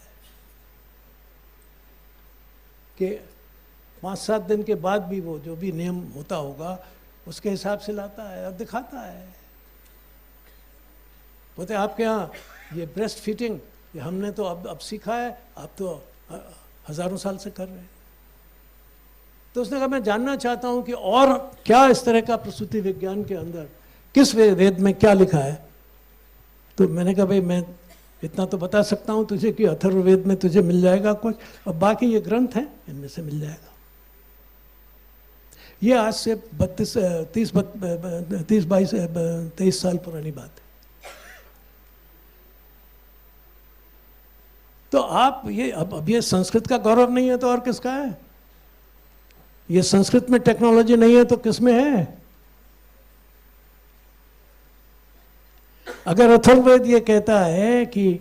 कि 5-7 दिन के बाद भी वो जो भी नियम होता होगा उसके हिसाब से लाता है और दिखाता है। बोलते आपके यहाँ ये ब्रेस्ट फीडिंग ये हमने तो अब सीखा है, आप तो हजारों साल से कर रहे हैं। तो उसने कहा मैं जानना चाहता हूँ कि और क्या इस तरह का प्रसूति विज्ञान के अंदर किस वेद में क्या लिखा है। तो मैंने कहा भाई मैं इतना तो बता सकता हूँ तुझे कि अथर्ववेद में तुझे मिल जाएगा कुछ, और बाकी ये ग्रंथ हैं इनमें से मिल जाएगा। ये आज से 23 साल पुरानी बात है। तो आप ये अब ये संस्कृत का गौरव नहीं है तो और किसका है। ये संस्कृत में टेक्नोलॉजी नहीं है तो किस में है। अगर अथर्ववेद ये कहता है कि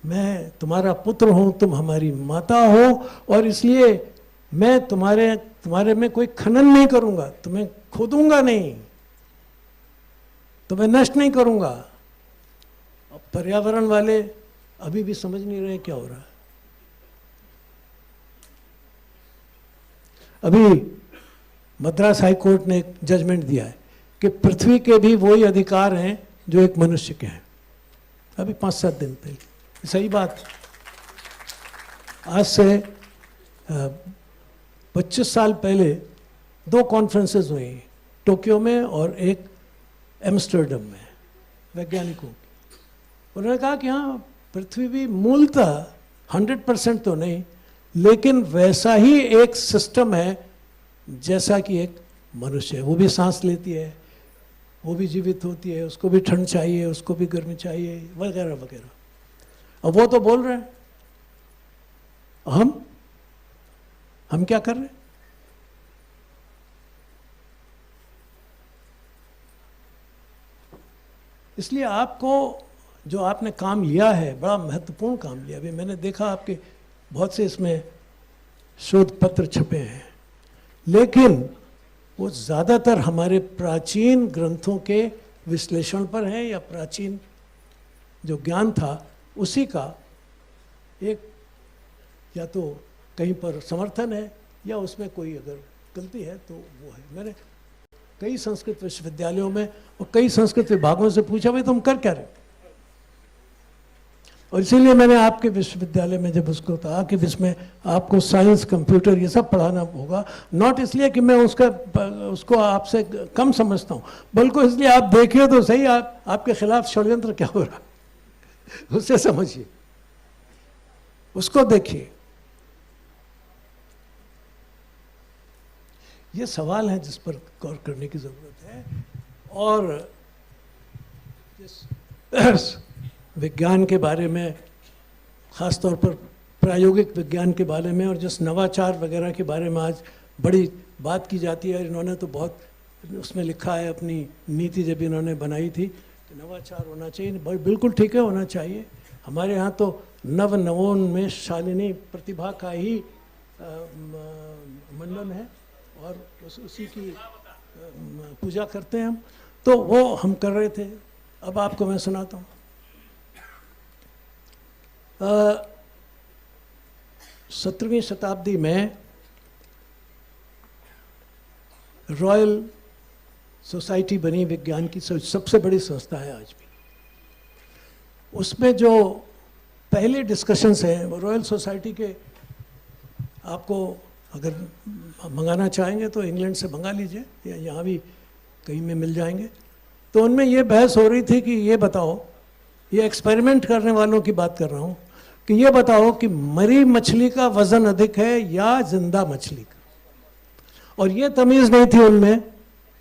मैं तुम्हारा पुत्र हूं, तुम हमारी माता हो, और इसलिए मैं तुम्हारे में कोई खनन नहीं करूंगा, तुम्हें खोदूंगा नहीं, तुम्हें नष्ट नहीं करूंगा। अब पर्यावरण वाले अभी भी समझ नहीं रहे क्या हो रहा है। अभी मद्रास हाई कोर्ट ने एक जजमेंट दिया है कि पृथ्वी के भी वही अधिकार हैं जो एक मनुष्य के हैं। अभी 5-7 दिन पहले, सही बात, आज से 25 साल पहले 2 कॉन्फ्रेंसेस हुई, टोक्यो में और एक एम्स्टर्डम में, वैज्ञानिकों की। उन्होंने कहा कि हाँ, पृथ्वी भी मूलतः 100% तो नहीं, लेकिन वैसा ही एक सिस्टम है जैसा कि एक मनुष्य है। वो भी सांस लेती है, वो भी जीवित होती है, उसको भी ठंड चाहिए, उसको भी गर्मी चाहिए, वगैरह वगैरह। अब वो तो बोल रहे हैं, हम क्या कर रहे हैं? इसलिए आपको, जो आपने काम लिया है, बड़ा महत्वपूर्ण काम लिया। अभी मैंने देखा आपके बहुत से इसमें शोध पत्र छपे हैं, लेकिन वो ज़्यादातर हमारे प्राचीन ग्रंथों के विश्लेषण पर है, या प्राचीन जो ज्ञान था उसी का एक, या तो कहीं पर समर्थन है या उसमें कोई अगर गलती है तो वो है। मैंने कई संस्कृत विश्वविद्यालयों में और कई संस्कृत विभागों से पूछा, भाई तुम कर क्या रहे? और इसीलिए मैंने आपके विश्वविद्यालय में जब उसको कहा कि इसमें आपको साइंस, कंप्यूटर, ये सब पढ़ाना होगा, नॉट इसलिए कि मैं उसको आपसे कम समझता हूँ, बल्कि इसलिए आप देखिए तो सही आपके खिलाफ षड्यंत्र क्या हो रहा है, उससे समझिए, उसको देखिए। ये सवाल है जिस पर गौर करने की ज़रूरत है। और जिस विज्ञान के बारे में, ख़ास तौर पर प्रायोगिक विज्ञान के बारे में, और जिस नवाचार वगैरह के बारे में आज बड़ी बात की जाती है, इन्होंने तो बहुत उसमें लिखा है, अपनी नीति जब इन्होंने बनाई थी कि नवाचार होना चाहिए, बिल्कुल ठीक है, होना चाहिए। हमारे यहाँ तो नवोन्मेष शालिनी प्रतिभा का ही मंडन है और उसी की पूजा करते हैं हम, तो वो हम कर रहे थे। अब आपको मैं सुनाता हूँ। 17वीं शताब्दी में रॉयल सोसाइटी बनी, विज्ञान की सबसे बड़ी संस्था है आज भी। उसमें जो पहले डिस्कशंस हैं वो रॉयल सोसाइटी के, आपको अगर मंगाना चाहेंगे तो इंग्लैंड से मंगा लीजिए, या यहाँ भी कहीं में मिल जाएंगे। तो उनमें ये बहस हो रही थी कि ये बताओ, ये एक्सपेरिमेंट करने वालों की बात कर रहा हूँ, कि ये बताओ कि मरी मछली का वजन अधिक है या जिंदा मछली का। और ये तमीज़ नहीं थी उनमें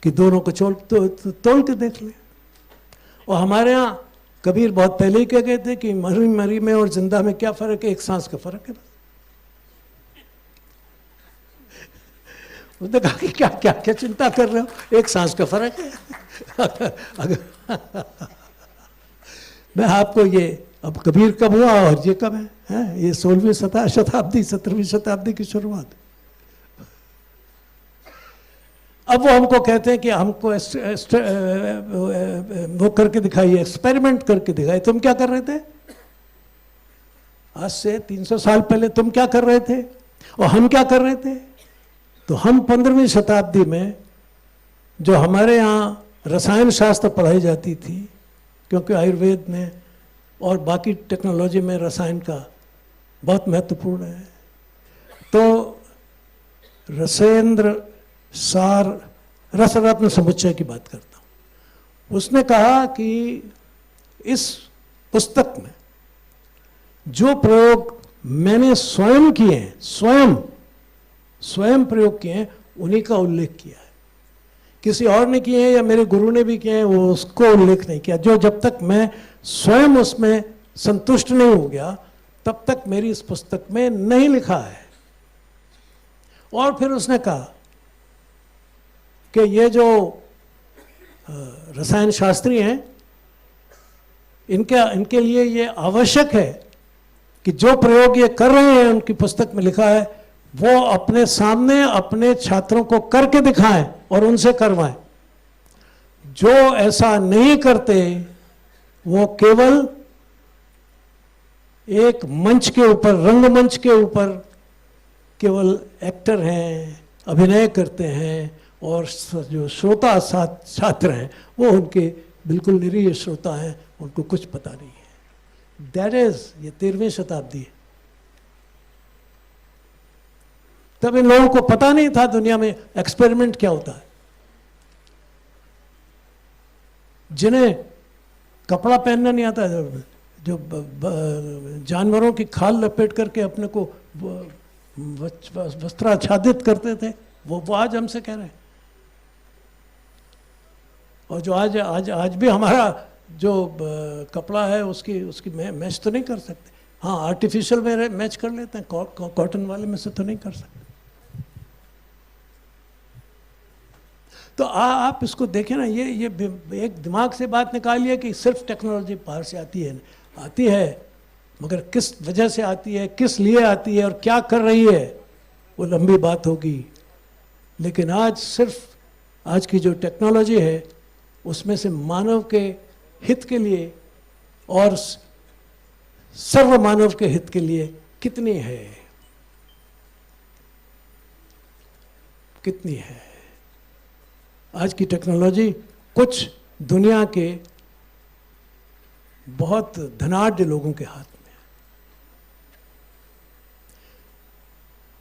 कि दोनों को तोल के देख लें। और हमारे यहाँ कबीर बहुत पहले ही कह गए थे कि मरी में और जिंदा में क्या फ़र्क है, एक सांस का फ़र्क है। उसने कहा कि क्या क्या क्या चिंता कर रहे हो, एक सांस का फ़र्क है। मैं आपको ये, अब कबीर कब हुआ और ये कब है? ये 16वीं शताब्दी 17वीं शताब्दी की शुरुआत। अब वो हमको कहते हैं कि हमको वो करके दिखाइए, एक्सपेरिमेंट करके दिखाइए। तुम क्या कर रहे थे आज से 300 साल पहले? तुम क्या कर रहे थे और हम क्या कर रहे थे? तो हम 15वीं शताब्दी में जो हमारे यहाँ रसायन शास्त्र पढ़ाई जाती थी, क्योंकि आयुर्वेद में और बाकी टेक्नोलॉजी में रसायन का बहुत महत्वपूर्ण है, तो रसेंद्र सार रसरत्न समुच्चय की बात करता हूँ। उसने कहा कि इस पुस्तक में जो प्रयोग मैंने स्वयं किए हैं, स्वयं प्रयोग किए हैं, उन्हीं का उल्लेख किया है। किसी और ने किए हैं या मेरे गुरु ने भी किए हैं, वो उसको उल्लेख नहीं किया। जो जब तक मैं स्वयं उसमें संतुष्ट नहीं हो गया, तब तक मेरी इस पुस्तक में नहीं लिखा है। और फिर उसने कहा कि ये जो रसायन शास्त्री हैं, इनके लिए ये आवश्यक है कि जो प्रयोग ये कर रहे हैं, उनकी पुस्तक में लिखा है, वो अपने सामने अपने छात्रों को करके दिखाएं और उनसे करवाएं। जो ऐसा नहीं करते वो केवल एक मंच के ऊपर, रंगमंच के ऊपर केवल एक्टर हैं, अभिनय करते हैं, और जो श्रोता छात्र हैं वो उनके बिल्कुल निरीह श्रोता हैं, उनको कुछ पता नहीं है। दैट इज, ये 13वीं शताब्दी है। तब इन लोगों को पता नहीं था दुनिया में एक्सपेरिमेंट क्या होता है। जिन्हें कपड़ा पहनना नहीं आता, जो जानवरों की खाल लपेट करके अपने को वस्त्राच्छादित करते थे, वो आज हमसे कह रहे हैं। और जो आज भी हमारा जो कपड़ा है उसकी मैच तो नहीं कर सकते। हाँ, आर्टिफिशियल में मैच कर लेते हैं, कॉटन वाले में से तो नहीं कर सकते। तो आप इसको देखें ना, ये एक दिमाग से बात निकालिए कि सिर्फ टेक्नोलॉजी बाहर से आती है, मगर किस वजह से आती है, किस लिए आती है और क्या कर रही है, वो लंबी बात होगी। लेकिन आज की जो टेक्नोलॉजी है उसमें से मानव के हित के लिए और सर्व मानव के हित के लिए कितनी है। आज की टेक्नोलॉजी कुछ दुनिया के बहुत धनाढ्य लोगों के हाथ में है।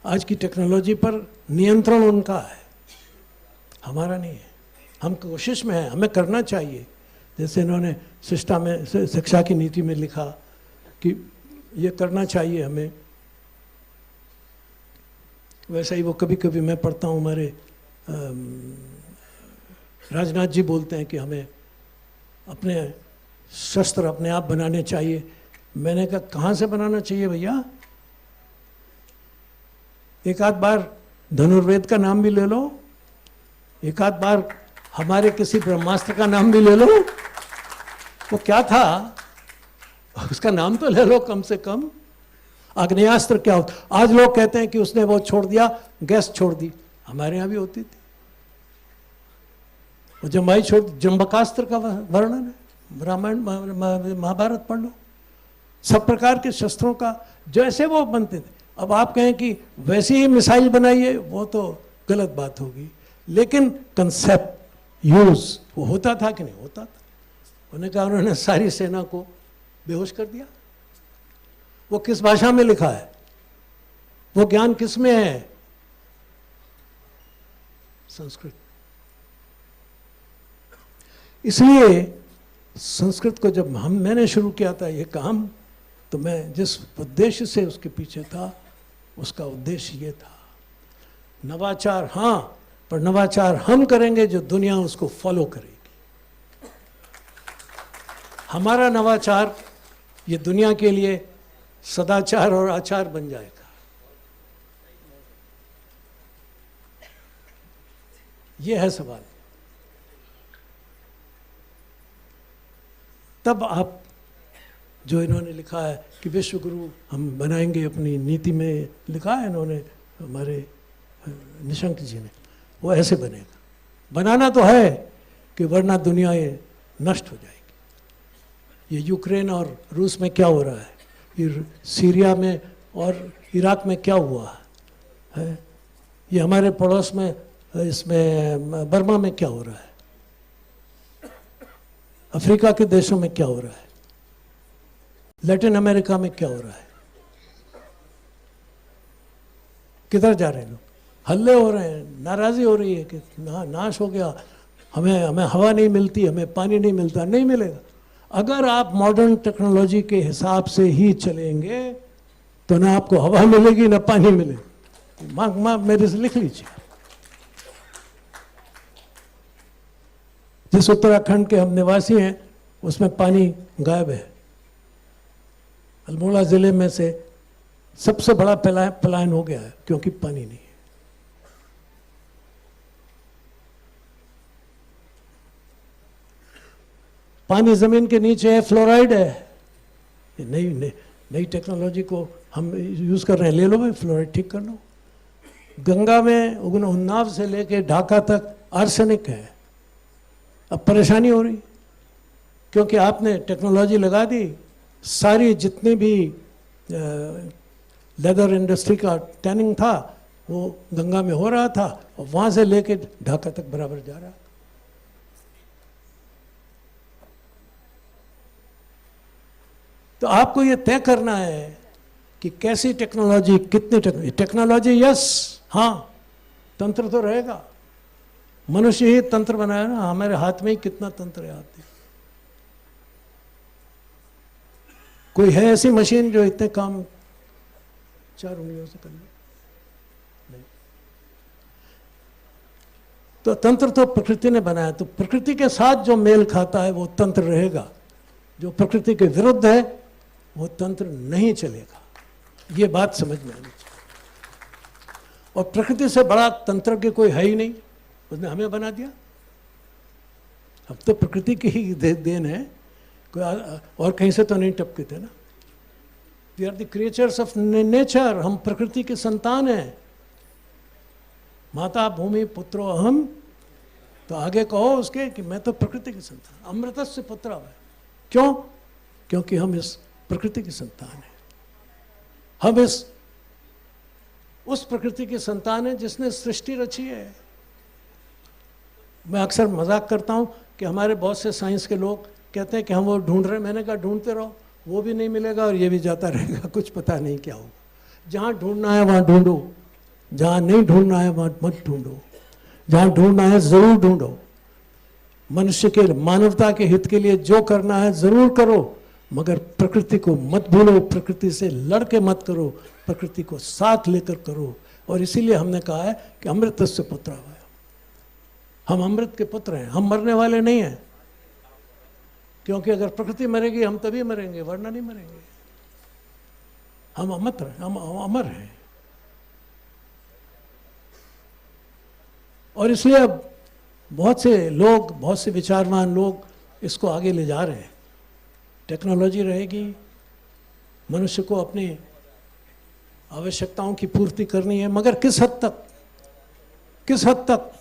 आज की टेक्नोलॉजी पर नियंत्रण उनका है, हमारा नहीं है। हम कोशिश में हैं, हमें करना चाहिए। जैसे इन्होंने शिक्षा की नीति में लिखा कि ये करना चाहिए हमें, वैसा ही वो कभी कभी मैं पढ़ता हूँ, हमारे राजनाथ जी बोलते हैं कि हमें अपने शस्त्र अपने आप बनाने चाहिए। मैंने कहा कहाँ से बनाना चाहिए भैया? एक आध बार धनुर्वेद का नाम भी ले लो, एक आध बार हमारे किसी ब्रह्मास्त्र का नाम भी ले लो। वो क्या था उसका नाम तो ले लो कम से कम। आग्नेयास्त्र क्या होता? आज लोग कहते हैं कि उसने वो छोड़ दिया, गैस छोड़ दी। हमारे यहाँ भी होती थी वो जम्बाई छोड़, जम्बकास्त्र का वर्णन है, रामायण महाभारत पढ़ लो। सब प्रकार के शस्त्रों का जैसे वो बनते थे। अब आप कहें कि वैसी ही मिसाइल बनाइए, वो तो गलत बात होगी। लेकिन कंसेप्ट यूज वो होता था कि नहीं होता था? उन्होंने कहा उन्होंने सारी सेना को बेहोश कर दिया। वो किस भाषा में लिखा है? वो ज्ञान किस में है? संस्कृत। इसलिए संस्कृत को जब मैंने शुरू किया था ये काम, तो मैं जिस उद्देश्य से उसके पीछे था, उसका उद्देश्य ये था, नवाचार हाँ, पर नवाचार हम करेंगे जो दुनिया उसको फॉलो करेगी। हमारा नवाचार ये दुनिया के लिए सदाचार और आचार बन जाएगा। ये है सवाल। तब आप जो इन्होंने लिखा है कि विश्व गुरु हम बनाएंगे, अपनी नीति में लिखा है इन्होंने, हमारे निशंक जी ने, वो ऐसे बनेगा। बनाना तो है कि वरना दुनिया ये नष्ट हो जाएगी। ये यूक्रेन और रूस में क्या हो रहा है, ये सीरिया में और इराक में क्या हुआ है, ये हमारे पड़ोस में इसमें बर्मा में क्या हो रहा है, अफ्रीका के देशों में क्या हो रहा है, लैटिन अमेरिका में क्या हो रहा है, किधर जा रहे हैं लोग? हल्ले हो रहे हैं, नाराज़ी हो रही है कि नाश हो गया, हमें हवा नहीं मिलती, हमें पानी नहीं मिलता। नहीं मिलेगा। अगर आप मॉडर्न टेक्नोलॉजी के हिसाब से ही चलेंगे तो ना आपको हवा मिलेगी ना पानी मिलेगा। मेरे से लिख लीजिए। जिस उत्तराखंड के हम निवासी हैं उसमें पानी गायब है। अल्मोड़ा जिले में से सबसे बड़ा पलायन हो गया है क्योंकि पानी नहीं है। पानी जमीन के नीचे है, फ्लोराइड है। ये नई टेक्नोलॉजी को हम यूज कर रहे हैं। ले लो भाई, फ्लोराइड ठीक कर लो। गंगा में उन्नाव से लेके ढाका तक आर्सेनिक है। अब परेशानी हो रही क्योंकि आपने टेक्नोलॉजी लगा दी। सारी जितनी भी लेदर इंडस्ट्री का टैनिंग था वो गंगा में हो रहा था और वहां से लेके ढाका तक बराबर जा रहा। तो आपको ये तय करना है कि कैसी टेक्नोलॉजी, कितनी टेक्नोलॉजी यस, हाँ, तंत्र तो रहेगा, मनुष्य ही तंत्र बनाया ना, हमारे हाथ में ही कितना तंत्र है। हाथ कोई है ऐसी मशीन जो इतने काम 4 उंगलियों से कर ले? नहीं। तो तंत्र तो प्रकृति ने बनाया, तो प्रकृति के साथ जो मेल खाता है वो तंत्र रहेगा, जो प्रकृति के विरुद्ध है वो तंत्र नहीं चलेगा। ये बात समझ में आनी चाहिए। और प्रकृति से बड़ा तंत्रज्ञ कोई है ही नहीं, उसने हमें बना दिया। अब तो प्रकृति की ही देन है, कोई और कहीं से तो नहीं टपके थे ना। We are the creatures of nature, हम प्रकृति के संतान हैं। माता भूमि पुत्रो अहम, तो आगे कहो उसके कि मैं तो प्रकृति के संतान, अमृतस्य पुत्र है। क्यों? क्योंकि हम इस प्रकृति के संतान हैं। हम उस प्रकृति के संतान हैं जिसने सृष्टि रची है। मैं अक्सर मजाक करता हूं कि हमारे बहुत से साइंस के लोग कहते हैं कि हम वो ढूंढ रहे हैं। मैंने कहा ढूंढते रहो, वो भी नहीं मिलेगा और ये भी जाता रहेगा, कुछ पता नहीं क्या होगा। जहां ढूंढना है वहां ढूंढो, जहां नहीं ढूंढना है वहां मत ढूंढो, जहां ढूंढना है जरूर ढूंढो। मनुष्य के, मानवता के हित के लिए जो करना है जरूर करो, मगर प्रकृति को मत भूलो, प्रकृति से लड़के मत करो, प्रकृति को साथ लेकर करो। और इसीलिए हमने कहा है कि अमृतस्य पुत्र है, हम अमृत के पुत्र हैं, हम मरने वाले नहीं हैं। क्योंकि अगर प्रकृति मरेगी हम तभी मरेंगे, वरना नहीं मरेंगे। हम अमर हैं, हम अमर हैं। और इसलिए अब बहुत से लोग, बहुत से विचारवान लोग इसको आगे ले जा रहे हैं। टेक्नोलॉजी रहेगी, मनुष्य को अपनी आवश्यकताओं की पूर्ति करनी है, मगर किस हद तक, किस हद तक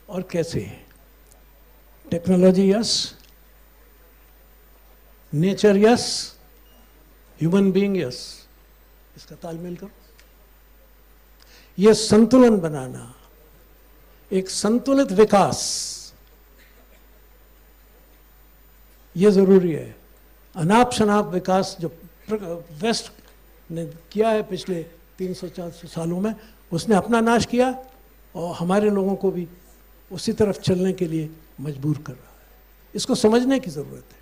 और कैसे? Technology yes, nature yes, human being yes, इसका तालमेल करो। यह संतुलन बनाना, एक संतुलित विकास, ये जरूरी है। अनाप शनाप विकास जो वेस्ट ने किया है पिछले 300-400 सालों में, उसने अपना नाश किया और हमारे लोगों को भी उसी तरफ चलने के लिए मजबूर कर रहा है। इसको समझने की जरूरत है।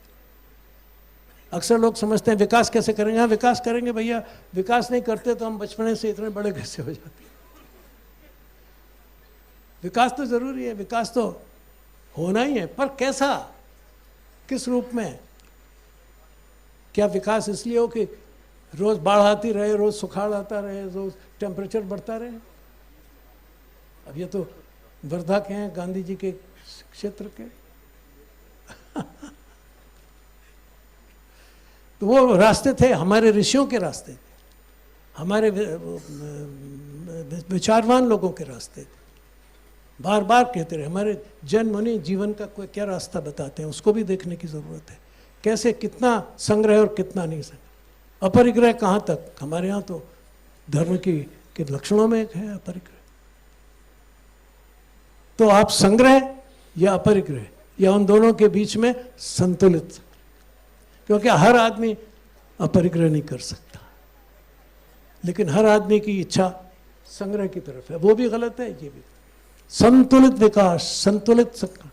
अक्सर लोग समझते हैं विकास कैसे करेंगे? हाँ, विकास करेंगे भैया, विकास नहीं करते तो हम बचपने से इतने बड़े कैसे हो जाते? विकास तो जरूरी है, विकास तो होना ही है, पर कैसा, किस रूप में? क्या विकास इसलिए हो कि रोज बाढ़ आती रहे, रोज सुखाड़ आता रहे, रोज टेम्परेचर बढ़ता रहे? अब ये तो वर्धा के हैं, गांधी जी के क्षेत्र के तो वो रास्ते थे, हमारे ऋषियों के रास्ते थे, हमारे विचारवान लोगों के रास्ते थे। बार बार कहते रहे, हमारे जन मुनि जीवन का कोई क्या रास्ता बताते हैं, उसको भी देखने की जरूरत है। कैसे, कितना संग्रह और कितना नहीं संग्रह, अपरिग्रह कहाँ तक? हमारे यहाँ तो धर्म के लक्षणों में एक है अपरिग्रह। तो आप संग्रह या अपरिग्रह या उन दोनों के बीच में संतुलित, क्योंकि हर आदमी अपरिग्रह नहीं कर सकता, लेकिन हर आदमी की इच्छा संग्रह की तरफ है, वो भी गलत है, ये भी। संतुलित विकास,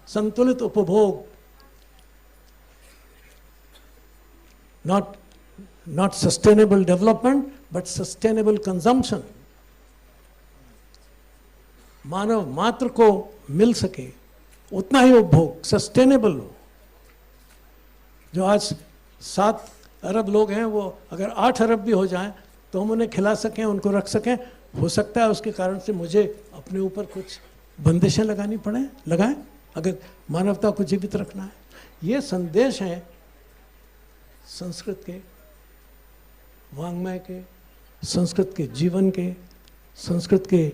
संतुलित उपभोग, not sustainable development but sustainable consumption। मानव मात्र को मिल सके उतना ही उपभोग, सस्टेनेबल हो। जो आज 7 अरब लोग हैं, वो अगर 8 अरब भी हो जाएं तो हम उन्हें खिला सकें, उनको रख सकें। हो सकता है उसके कारण से मुझे अपने ऊपर कुछ बंदिशें लगानी पड़े, लगाएं, अगर मानवता को जीवित रखना है। ये संदेश हैं संस्कृत के, वाङ्मय के, संस्कृत के जीवन के, संस्कृत के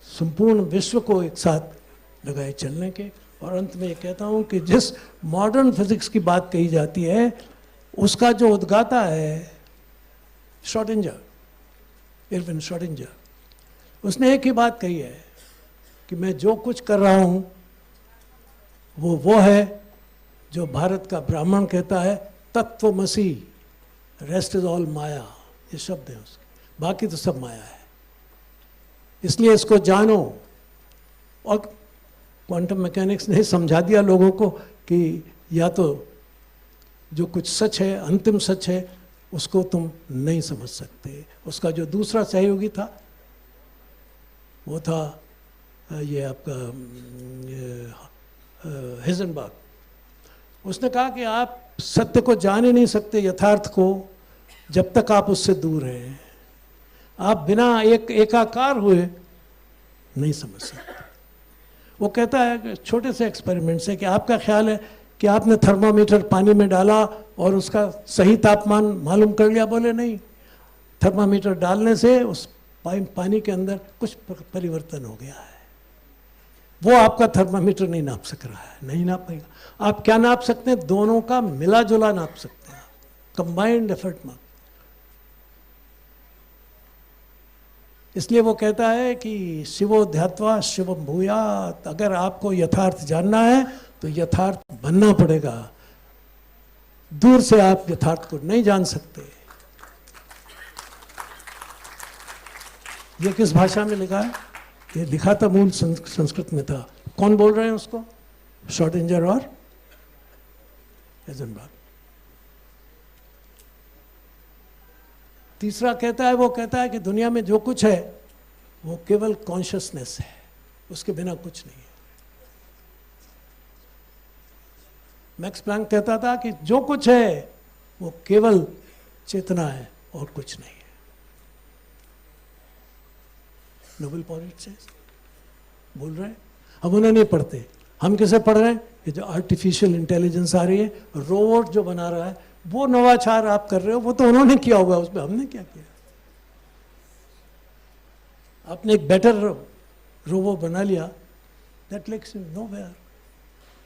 संपूर्ण विश्व को एक साथ लगाए चलने के। और अंत में ये कहता हूँ कि जिस मॉडर्न फिजिक्स की बात कही जाती है, उसका जो उद्गाता है श्रोडिंगर, इरविन श्रोडिंगर, उसने एक ही बात कही है कि मैं जो कुछ कर रहा हूँ वो है जो भारत का ब्राह्मण कहता है, तत्वमसि, रेस्ट इज ऑल माया। ये शब्द है उसके, बाकी तो सब माया है। इसलिए इसको जानो। और क्वांटम मैकेनिक्स ने समझा दिया लोगों को कि या तो जो कुछ सच है, अंतिम सच है, उसको तुम नहीं समझ सकते। उसका जो दूसरा सहयोगी था वो था ये आपका हेजनबर्ग। उसने कहा कि आप सत्य को जान ही नहीं सकते, यथार्थ को, जब तक आप उससे दूर हैं। आप बिना एकाकार हुए नहीं समझ सकते। वो कहता है कि छोटे से एक्सपेरिमेंट से कि आपका ख्याल है कि आपने थर्मामीटर पानी में डाला और उसका सही तापमान मालूम कर लिया? बोले नहीं, थर्मामीटर डालने से उस पानी के अंदर कुछ परिवर्तन हो गया है। वो आपका थर्मामीटर नहीं नाप सक रहा है, नहीं नाप पाएगा। आप क्या नाप सकते हैं? दोनों का मिला जुला नाप सकते हैं, कंबाइंड एफर्ट में। इसलिए वो कहता है कि शिवो ध्यात्वा शिवम भूयात्। अगर आपको यथार्थ जानना है तो यथार्थ बनना पड़ेगा। दूर से आप यथार्थ को नहीं जान सकते। ये किस भाषा में लिखा है? ये लिखा था मूल संस्कृत में था। कौन बोल रहे हैं उसको? शॉर्टिंजर और हेजनबर्ग। तीसरा कहता है, वो कहता है कि दुनिया में जो कुछ है वो केवल कॉन्शियसनेस है, उसके बिना कुछ नहीं है। मैक्स प्लैंक कहता था कि जो कुछ है वो केवल चेतना है और कुछ नहीं है। नोबेल पोएट से बोल रहे हैं। हम उन्हें नहीं पढ़ते, हम किसे पढ़ रहे हैं? ये जो आर्टिफिशियल इंटेलिजेंस आ रही है, रोबोट जो बना रहा है, वो नवाचार आप कर रहे हो, वो तो उन्होंने किया होगा, उसमें हमने क्या किया? आपने एक बेटर रोबो बना लिया, दैट लेक्स यू नोवेयर।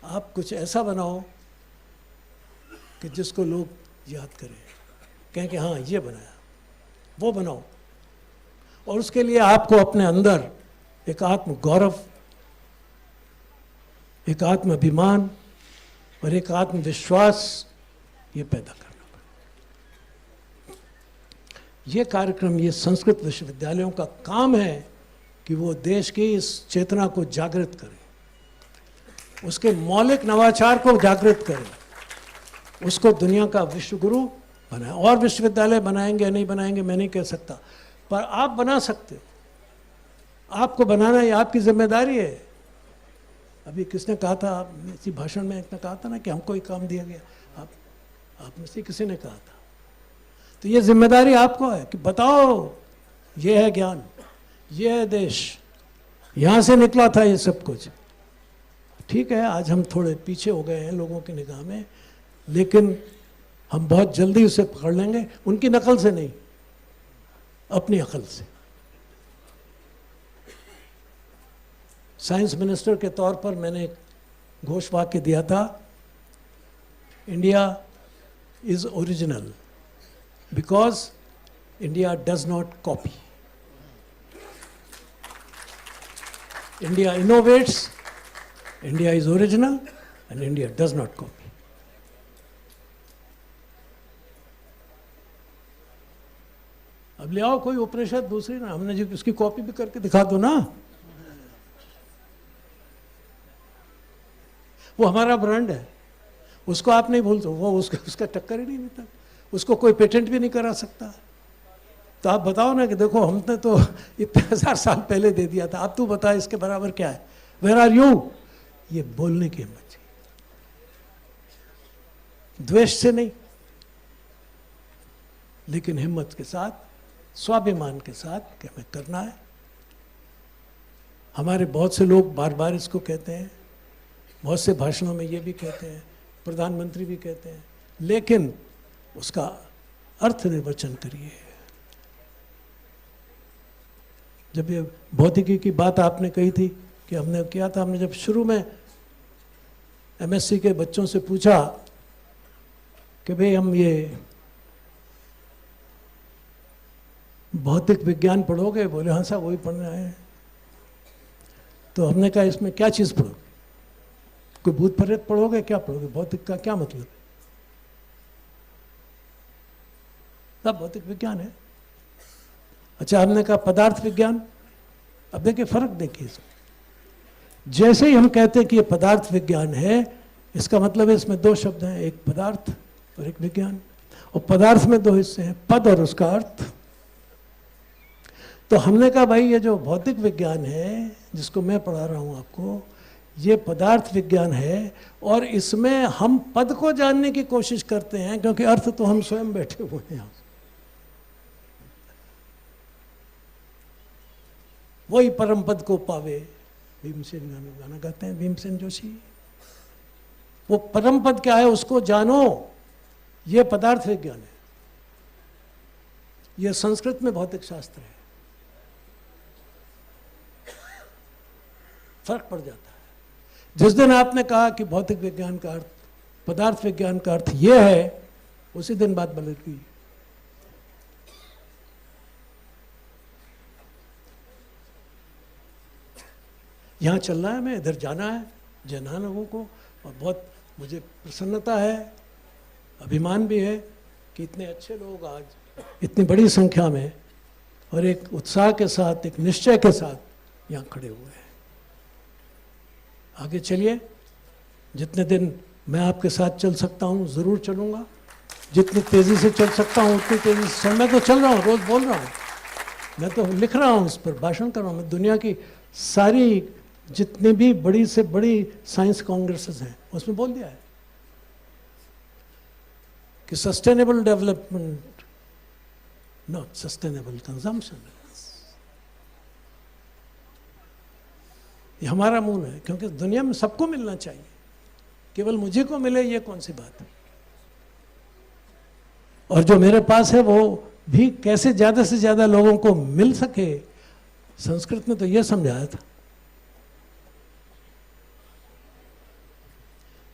आप कुछ ऐसा बनाओ कि जिसको लोग याद करें, कहें कि हाँ ये बनाया, वो बनाओ। और उसके लिए आपको अपने अंदर एक आत्म गौरव, एक आत्म अभिमान और एक आत्मविश्वास ये पैदा करना पड़ेगा। ये कार्यक्रम, ये संस्कृत विश्वविद्यालयों का काम है कि वो देश की इस चेतना को जागृत करें, उसके मौलिक नवाचार को जागृत करें, उसको दुनिया का विश्व गुरु बनाए। और विश्वविद्यालय बनाएंगे या नहीं बनाएंगे मैं नहीं कह सकता, पर आप बना सकते हो। आपको बनाना ये आपकी जिम्मेदारी है। अभी किसने कहा था, इसी भाषण में एक ने कहा था ना कि हमको ही काम दिया गया, आप में से किसी ने कहा था। तो ये जिम्मेदारी आपको है कि बताओ ये है ज्ञान, ये है देश, यहाँ से निकला था ये सब कुछ। ठीक है, आज हम थोड़े पीछे हो गए हैं लोगों की निगाह में, लेकिन हम बहुत जल्दी उसे पकड़ लेंगे, उनकी नकल से नहीं, अपनी अकल से। साइंस मिनिस्टर के तौर पर मैंने एक घोष वाक्य दिया था, India is original because India does not copy. India innovates, India is original and India does not copy. अब ले आओ कोई उपनिषद दूसरी ना, हमने जो उसकी कॉपी भी करके दिखा दो ना, वो हमारा ब्रांड है, उसको आप नहीं भूल दो, वो उसका टक्कर ही नहीं मिलता, उसको कोई पेटेंट भी नहीं करा सकता। तो आप बताओ ना कि देखो हमने तो इतने 1000 साल पहले दे दिया था, अब तू बता इसके बराबर क्या है, वेयर आर यू? ये बोलने की हिम्मत चाहिए, द्वेष से नहीं, लेकिन हिम्मत के साथ, स्वाभिमान के साथ कि हमें करना है। हमारे बहुत से लोग बार बार इसको कहते हैं, बहुत से भाषणों में ये भी कहते हैं, प्रधानमंत्री भी कहते हैं, लेकिन उसका अर्थ निर्वचन करिए। जब ये भौतिकी की बात आपने कही थी कि हमने किया था, हमने जब शुरू में एमएससी के बच्चों से पूछा कि भाई हम ये भौतिक विज्ञान पढ़ोगे? बोले हाँ साहब वही पढ़ना है। तो हमने कहा इसमें क्या चीज़ पढ़ोगे? कोई भूत प्रेत पढ़ोगे? क्या पढ़ोगे? भौतिक का क्या मतलब है? सब भौतिक विज्ञान है। अच्छा, हमने कहा पदार्थ विज्ञान। अब देखिए फर्क देखिए इसमें, जैसे ही हम कहते हैं कि ये पदार्थ विज्ञान है, इसका मतलब है इसमें दो शब्द हैं, एक पदार्थ और एक विज्ञान। और पदार्थ में दो हिस्से हैं, पद और उसका अर्थ। तो हमने कहा भाई ये जो भौतिक विज्ञान है जिसको मैं पढ़ा रहा हूं आपको, ये पदार्थ विज्ञान है और इसमें हम पद को जानने की कोशिश करते हैं, क्योंकि अर्थ तो हम स्वयं बैठे हुए हैं यहाँ। वही परम पद को पावे, भीमसेन गाना गाते हैं भीमसेन जोशी। वो परम पद क्या है उसको जानो, ये पदार्थ विज्ञान है। ये संस्कृत में भौतिक शास्त्र है। फर्क पड़ जाता है। जिस दिन आपने कहा कि भौतिक विज्ञान का अर्थ, पदार्थ विज्ञान का अर्थ ये है, उसी दिन बात बदल गई। यहाँ चलना है, मैं इधर जाना है, जना लोगों को। और बहुत मुझे प्रसन्नता है, अभिमान भी है कि इतने अच्छे लोग आज इतनी बड़ी संख्या में और एक उत्साह के साथ, एक निश्चय के साथ यहाँ खड़े हुए हैं। आगे चलिए, जितने दिन मैं आपके साथ चल सकता हूँ ज़रूर चलूँगा, जितनी तेज़ी से चल सकता हूँ उतनी तेज़ी से। मैं तो चल रहा हूँ, रोज़ बोल रहा हूँ, मैं तो लिख रहा हूँ, इस पर भाषण कर रहा हूँ। मैं दुनिया की सारी जितनी भी बड़ी से बड़ी साइंस कांग्रेसेस हैं उसमें बोल दिया है कि sustainable development, not sustainable consumption. ये हमारा मूल है, क्योंकि दुनिया में सबको मिलना चाहिए, केवल मुझे को मिले ये कौन सी बात है। और जो मेरे पास है वो भी कैसे ज़्यादा से ज़्यादा लोगों को मिल सके। संस्कृत में तो ये समझाया था।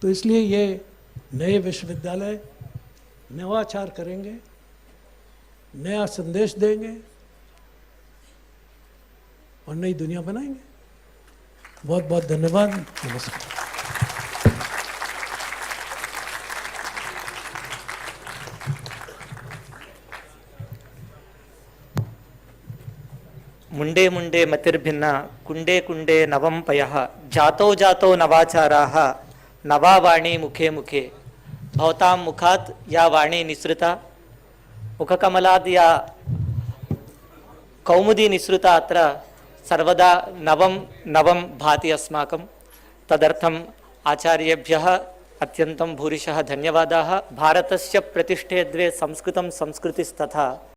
तो इसलिए ये नए विश्वविद्यालय नवाचार करेंगे, नया संदेश देंगे और नई दुनिया बनाएंगे। बहुत बहुत धन्यवाद, नमस्कार। मुंडे मुंडे मतिर्भिन्ना कुंडे कुंडे नवं पयः जातो जातो नवाचाराः नवा वाणी मुखे मुखे भवतां मुखात् या वाणी निसृता मुखकमलाद् या कौमुदी निसृता अत्र सर्वदा नवं नवं भाति अस्माकं। तदर्थम् आचार्येभ्यः अत्यन्तं भूरिशः धन्यवादाः। भारतस्य प्रतिष्ठे द्वे संस्कृतं संस्कृतिस्तथा